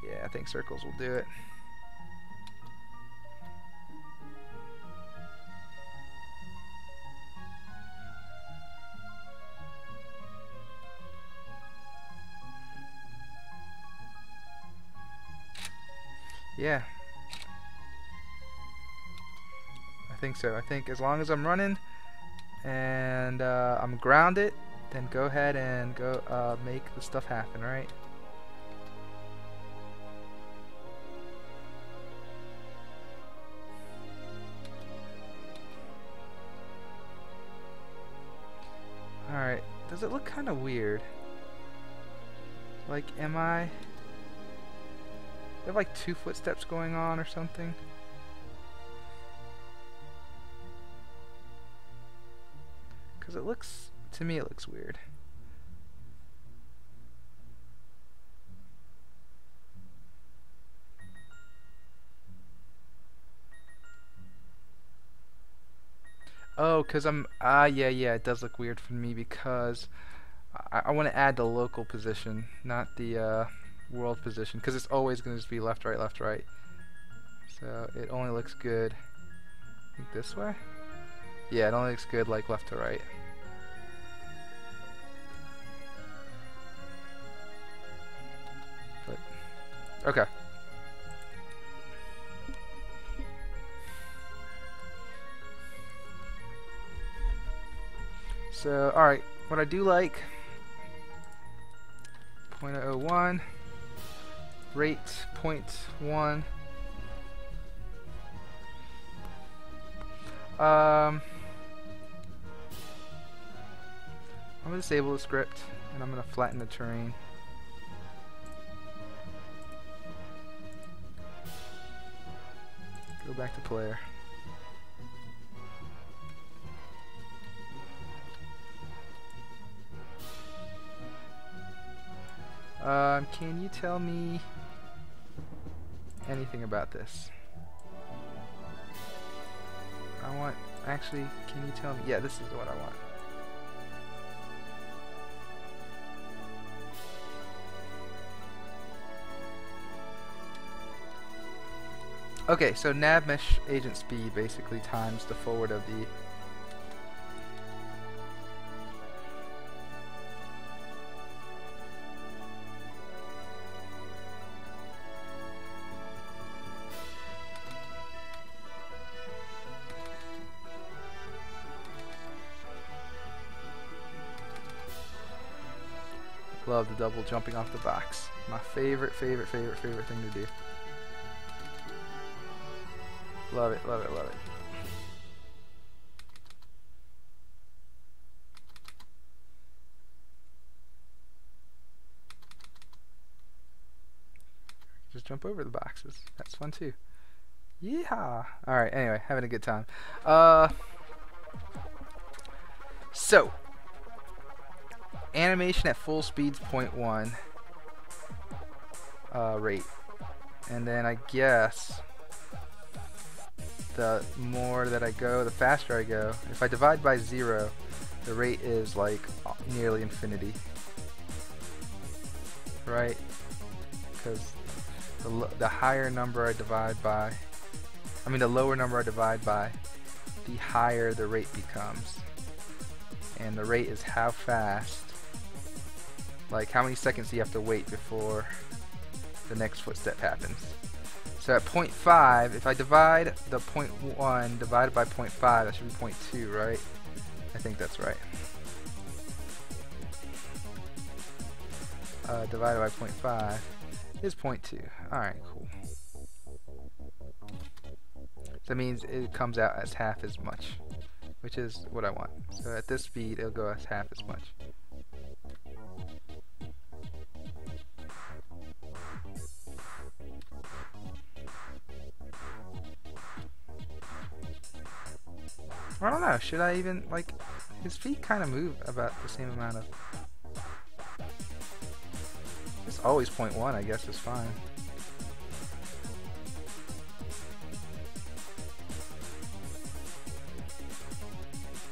Yeah, I think circles will do it. Yeah. I think so. I think as long as I'm running and I'm grounded, then go ahead and go make the stuff happen, right? Alright, does it look kind of weird? Like, am I... Do I have like 2 footsteps going on or something? Because it looks, to me it looks weird. Oh, because I'm, yeah, it does look weird for me because I want to add the local position, not the world position, because it's always going to just be left, right, left, right. So it only looks good, I think this way? Yeah, it only looks good like left to right. But, okay. So, alright, what I do like, 0.01, rate 0.1. I'm going to disable the script, and I'm going to flatten the terrain. Go back to player. Can you tell me anything about this? I want, actually, can you tell me? Yeah, this is what I want. Okay, so nav mesh agent speed basically times the forward of the love the double jumping off the box. My favorite thing to do. Love it, love it, love it. Just jump over the boxes. That's fun too. Yeehaw! Alright, anyway, having a good time. So, animation at full speed's 0.1 rate. And then I guess the more that I go, the faster I go. If I divide by 0, the rate is like nearly infinity. Right? Because the higher number I divide by, I mean the lower number I divide by, the higher the rate becomes. And the rate is how fast, like how many seconds do you have to wait before the next footstep happens. So at 0.5, if I divide the 0.1 divided by 0.5, that should be 0.2, right? I think that's right. Divided by 0.5 is 0.2. Alright, cool. That means it comes out as half as much, which is what I want. So at this speed, it'll go as half as much. I don't know, should I even, like, his feet kind of move about the same amount of... It's always 0.1, I guess, is fine.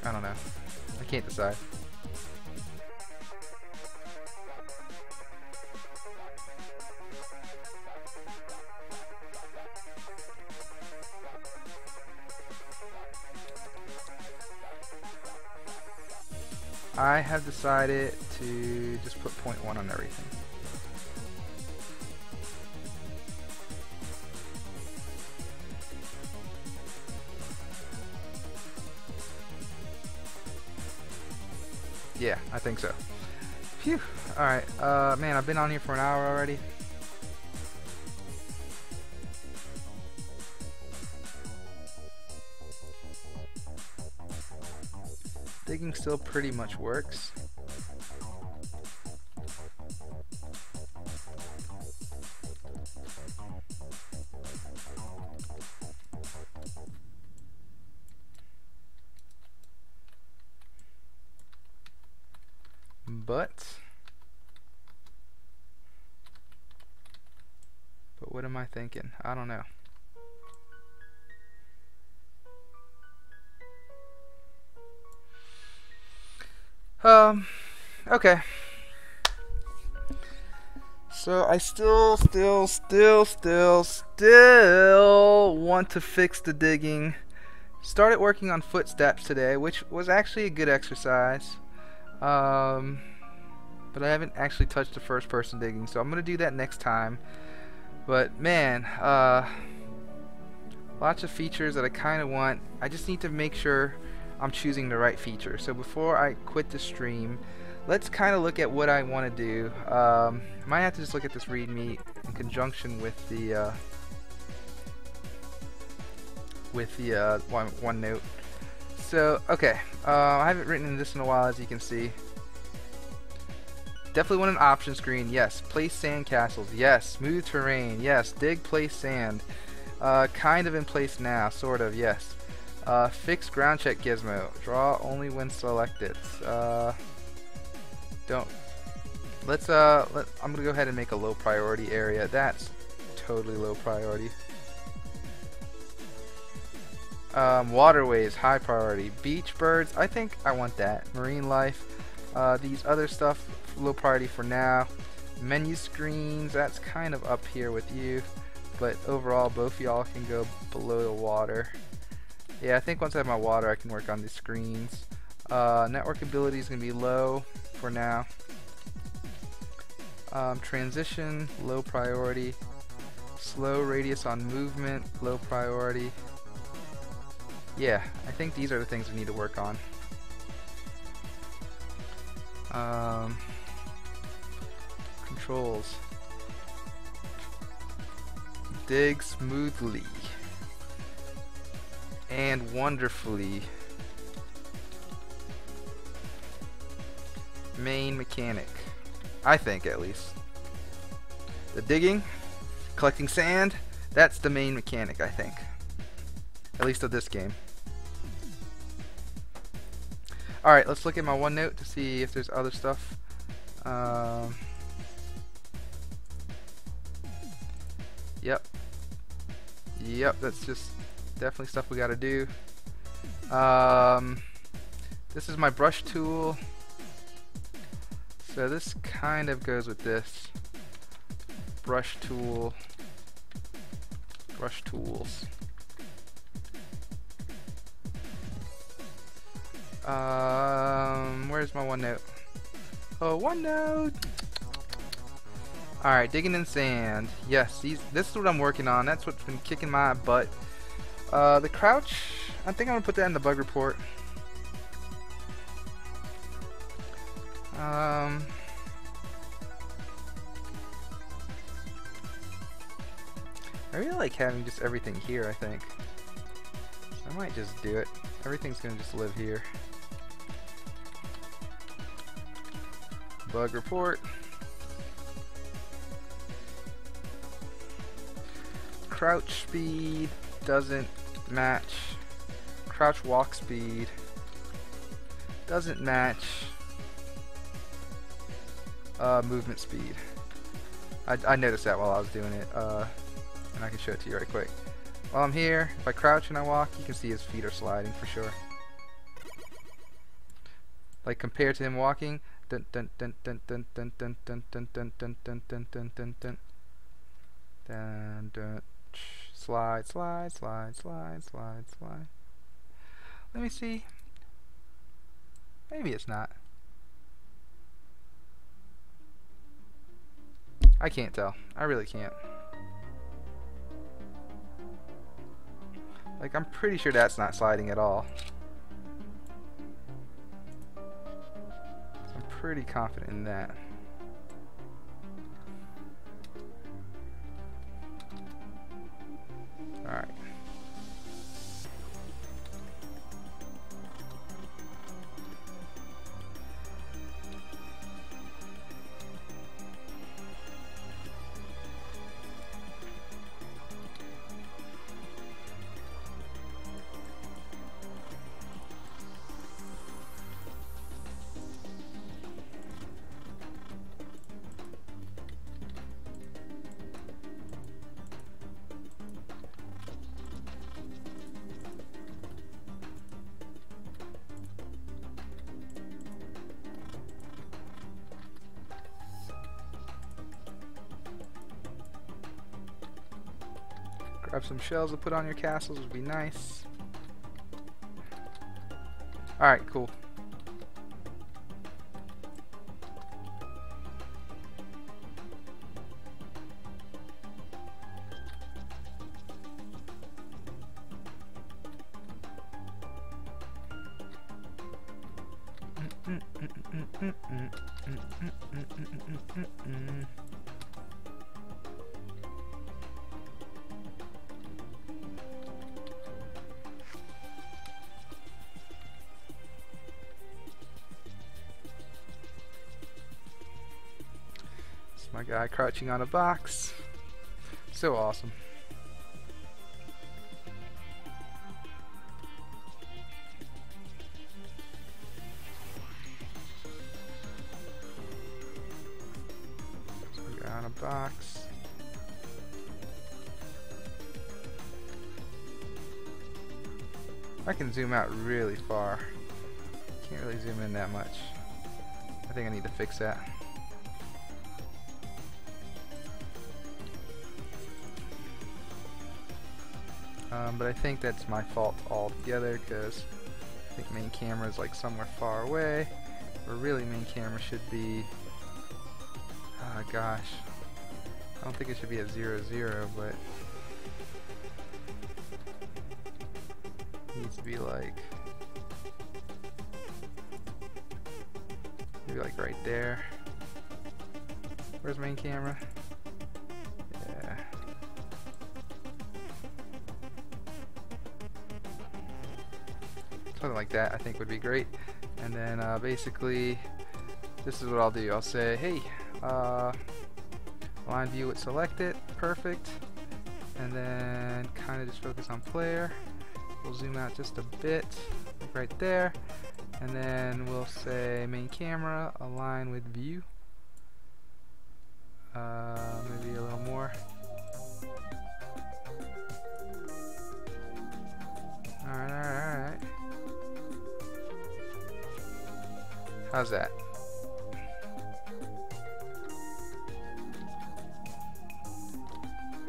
I don't know. I can't decide. I have decided to just put 0.1 on everything. Yeah, I think so. Phew. Alright, man, I've been on here for an hour already. Digging still pretty much works. But what am I thinking? I don't know. Okay. So I still want to fix the digging. Started working on footsteps today, which was actually a good exercise. But I haven't actually touched the first person digging, so I'm gonna do that next time. But man, lots of features that I kind of want. I just need to make sure I'm choosing the right feature. So before I quit the stream, let's kind of look at what I want to do. Might have to just look at this README in conjunction with the OneNote. So okay, I haven't written this in a while, as you can see. Definitely want an option screen. Yes. Place sand castles. Yes. Smooth terrain. Yes. Dig, place sand. Kind of in place now. Sort of. Yes. Fix ground check gizmo. Draw only when selected. Don't. Let's. I'm gonna go ahead and make a low priority area. That's totally low priority. Waterways, high priority. Beach birds. I think I want that. Marine life. These other stuff, low priority for now. Menu screens, that's kind of up here with you, but overall both y'all can go below the water. Yeah, I think once I have my water I can work on these screens. Network ability is going to be low for now. Transition, low priority. Slow radius on movement, low priority. Yeah, I think these are the things we need to work on. Controls. Dig smoothly and wonderfully. Main mechanic, I think, at least. The digging, collecting sand, that's the main mechanic, I think. At least of this game. Alright, let's look at my OneNote to see if there's other stuff. Yep, that's just definitely stuff we gotta do. This is my brush tool. So this kind of goes with this. Brush tool. Brush tools. Where's my OneNote? Oh, OneNote! Alright, digging in sand. Yes, this is what I'm working on. That's what's been kicking my butt. The crouch, I think I'm going to put that in the bug report. I really like having just everything here, I think. So I might just do it. Everything's going to just live here. Bug report. Crouch speed doesn't match. Crouch walk speed doesn't match movement speed. I noticed that while I was doing it, and I can show it to you right quick. While I'm here, if I crouch and I walk, you can see his feet are sliding for sure. Like compared to him walking, dun dun dun dun dun dun dun dun dun dun dun dun dun dun dun dun dun dun. Slide, slide, slide, slide, slide, slide. Let me see. Maybe it's not. I can't tell. I really can't. Like, I'm pretty sure that's not sliding at all. I'm pretty confident in that. Alright. Grab some shells to put on your castles would be nice. Alright, cool. It's my guy crouching on a box. So awesome. On a box. I can zoom out really far. Can't really zoom in that much. I think I need to fix that. But I think that's my fault altogether, because I think main camera is like somewhere far away, where really main camera should be. Oh gosh, I don't think it should be at 0, 0, but it needs to be like maybe like right there. Where's main camera? Yeah. Something like that I think would be great. And then basically this is what I'll do. I'll say, hey, line view with selected, perfect, and then kind of just focus on player. We'll zoom out just a bit, like right there, and then we'll say main camera, align with view, maybe a little more. Alright, alright, alright. How's that?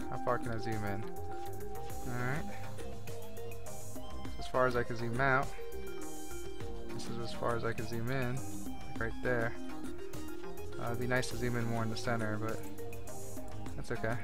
How far can I zoom in? Alright. As far as I can zoom out. This is as far as I can zoom in. Like right there. It'd be nice to zoom in more in the center, but that's okay.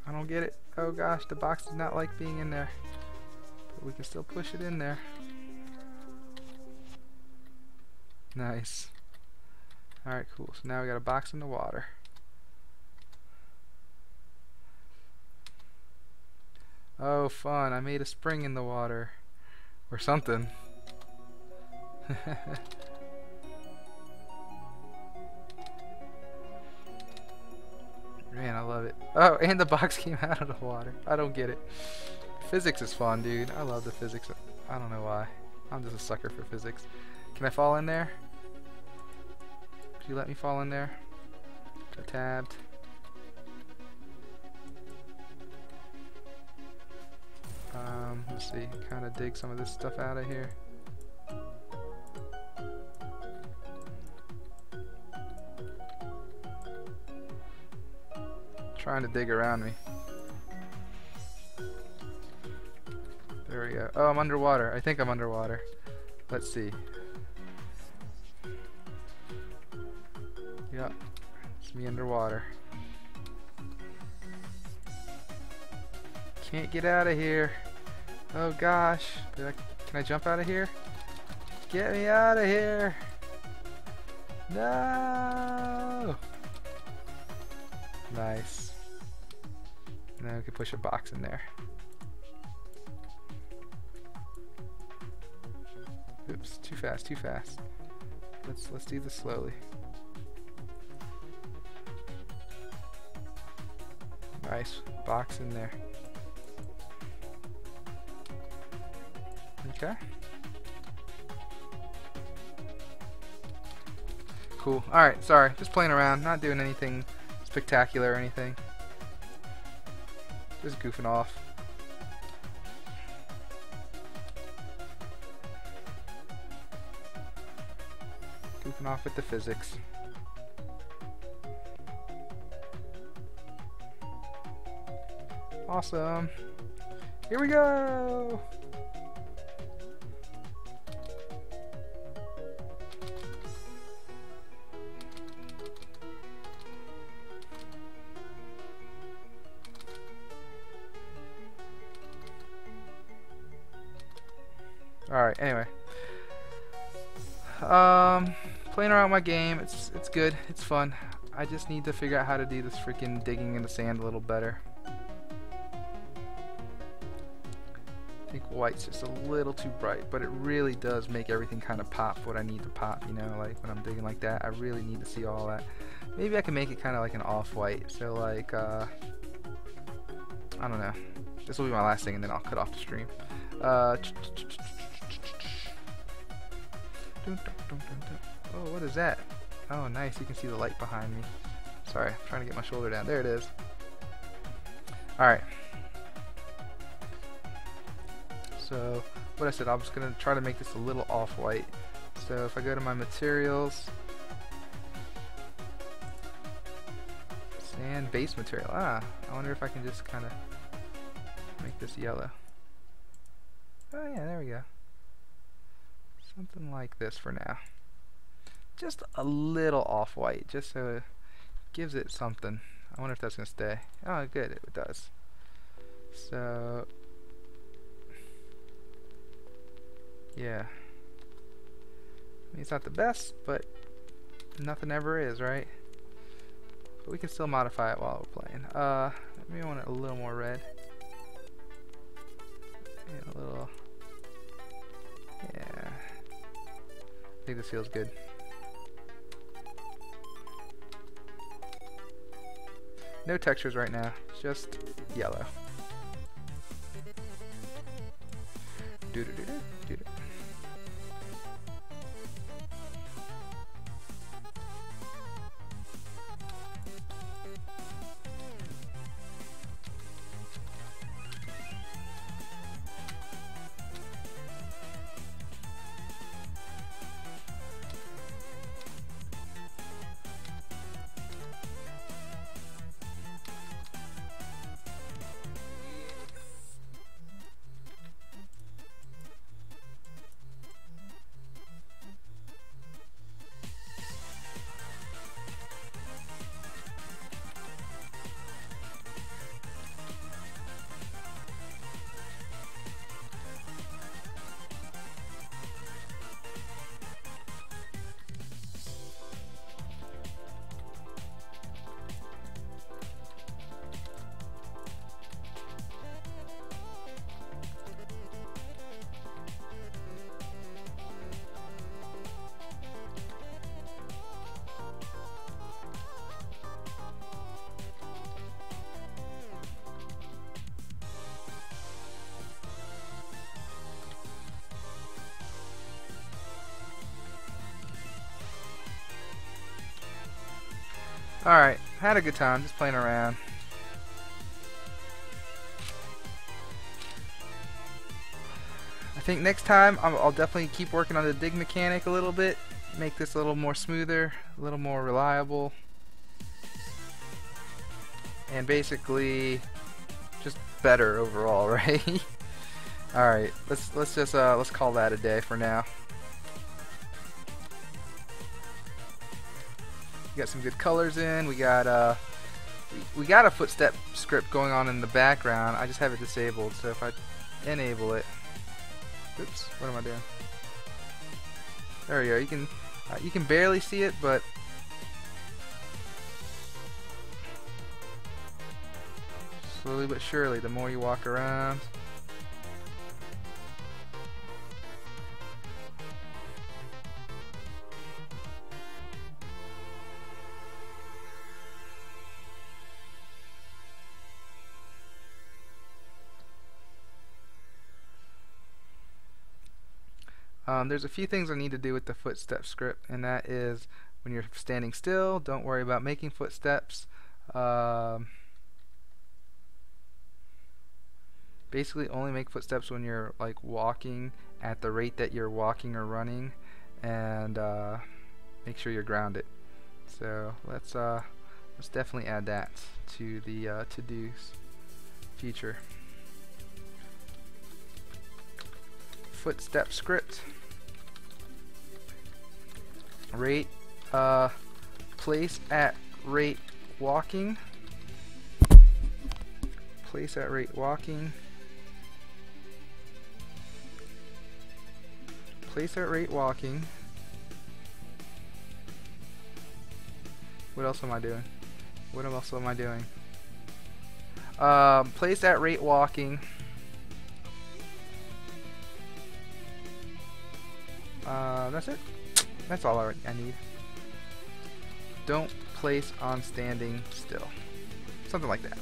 I don't get it. Oh gosh, the box does not like being in there. But we can still push it in there. Nice. Alright, cool. So now we got a box in the water. Oh, fun. I made a spring in the water. Or something. Man, I love it. Oh, and the box came out of the water. I don't get it. Physics is fun, dude. I love the physics. I don't know why. I'm just a sucker for physics. Can I fall in there? Could you let me fall in there? Tabbed. Let's see. Kind of dig some of this stuff out of here. Trying to dig around me. There we go. Oh, I'm underwater. I think I'm underwater. Let's see. Yep. It's me underwater. Can't get out of here. Oh gosh. Can I jump out of here? Get me out of here. No. Nice. Now we can push a box in there. Oops, too fast, too fast. Let's do this slowly. Nice box in there. Okay. Cool. Alright, sorry. Just playing around. Not doing anything spectacular or anything. Just goofing off. Goofing off with the physics. Awesome. Here we go! Alright, anyway. Playing around my game, it's good, it's fun. I just need to figure out how to do this freaking digging in the sand a little better. I think white's just a little too bright, but it really does make everything kind of pop what I need to pop, you know, like when I'm digging like that, I really need to see all that. Maybe I can make it kind of like an off-white, so like, I don't know. This will be my last thing and then I'll cut off the stream. Oh, what is that? Oh, nice. You can see the light behind me. Sorry, I'm trying to get my shoulder down. There it is. Alright. So, what I said, I'm just going to try to make this a little off-white. So, if I go to my materials, sand base material. Ah, I wonder if I can just kind of make this yellow. Oh, yeah, there we go. Something like this for now. Just a little off-white, just so it gives it something. I wonder if that's going to stay. Oh, good, it does. So, yeah. I mean, it's not the best, but nothing ever is, right? But we can still modify it while we're playing. Maybe I want it a little more red. Yeah, a little. Yeah. I think this feels good. No textures right now, just yellow. Doo-doo-doo-doo-doo. Alright, had a good time just playing around. I think next time I'll definitely keep working on the dig mechanic a little bit, make this a little more smoother, a little more reliable, and basically just better overall, right? Alright, let's call that a day for now. We got some good colors in. We got a footstep script going on in the background. I just have it disabled, so if I enable it, oops, what am I doing? There we go. You can barely see it, but slowly but surely, the more you walk around. There's a few things I need to do with the footstep script, and that is when you're standing still, don't worry about making footsteps. Basically only make footsteps when you're like walking at the rate that you're walking or running, and make sure you're grounded. So let's definitely add that to the to-dos feature. Footstep script. Rate place at rate walking. Place at rate walking. Place at rate walking. What else am I doing? What else am I doing? Place at rate walking. That's it. That's all I need. Don't place on standing still. Something like that.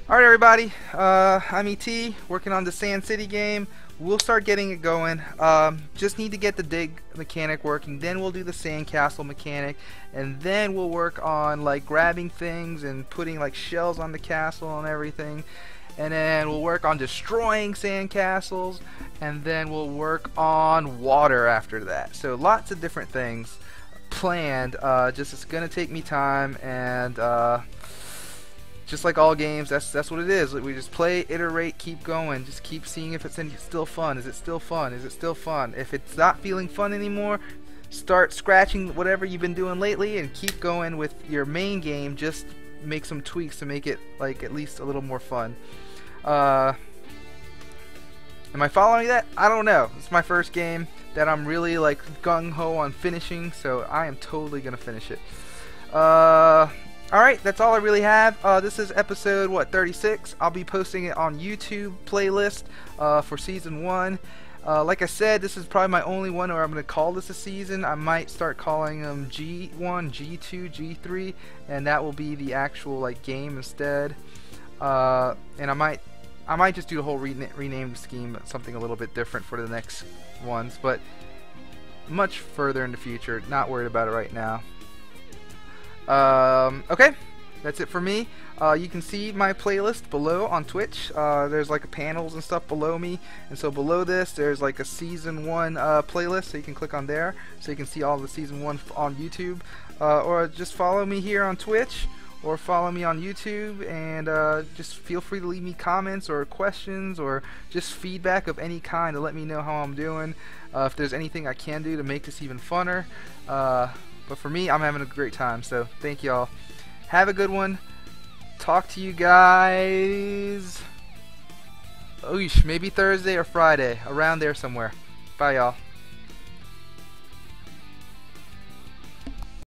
Alright everybody, I'm ET, working on the Sand City game. We'll start getting it going. Just need to get the dig mechanic working, then we'll do the sandcastle mechanic, and then we'll work on like grabbing things and putting like shells on the castle and everything. And then we'll work on destroying sandcastles, and then we'll work on water after that. So lots of different things planned. Just it's gonna take me time, and just like all games, that's what it is. We just play, iterate, keep going, just keep seeing if it's still fun. Is it still fun? Is it still fun? If it's not feeling fun anymore, start scratching whatever you've been doing lately and keep going with your main game. Just make some tweaks to make it like at least a little more fun. Am I following that? I don't know. It's my first game that I'm really like gung-ho on finishing, so I am totally gonna finish it. Alright, that's all I really have. This is episode, what, 36? I'll be posting it on YouTube playlist for Season 1. Like I said, this is probably my only one where I'm going to call this a season. I might start calling them G1, G2, G3, and that will be the actual like game instead. And I might just do the whole rename scheme, something a little bit different for the next ones, but much further in the future. Not worried about it right now. Okay, that's it for me. You can see my playlist below on Twitch. There's like panels and stuff below me, and so below this there's like a Season 1 playlist, so you can click on there so you can see all the Season 1 on YouTube, or just follow me here on Twitch or follow me on YouTube, and just feel free to leave me comments or questions or just feedback of any kind to let me know how I'm doing, if there's anything I can do to make this even funner. But for me, I'm having a great time, so thank y'all. Have a good one. Talk to you guys, maybe Thursday or Friday, around there somewhere. Bye, y'all.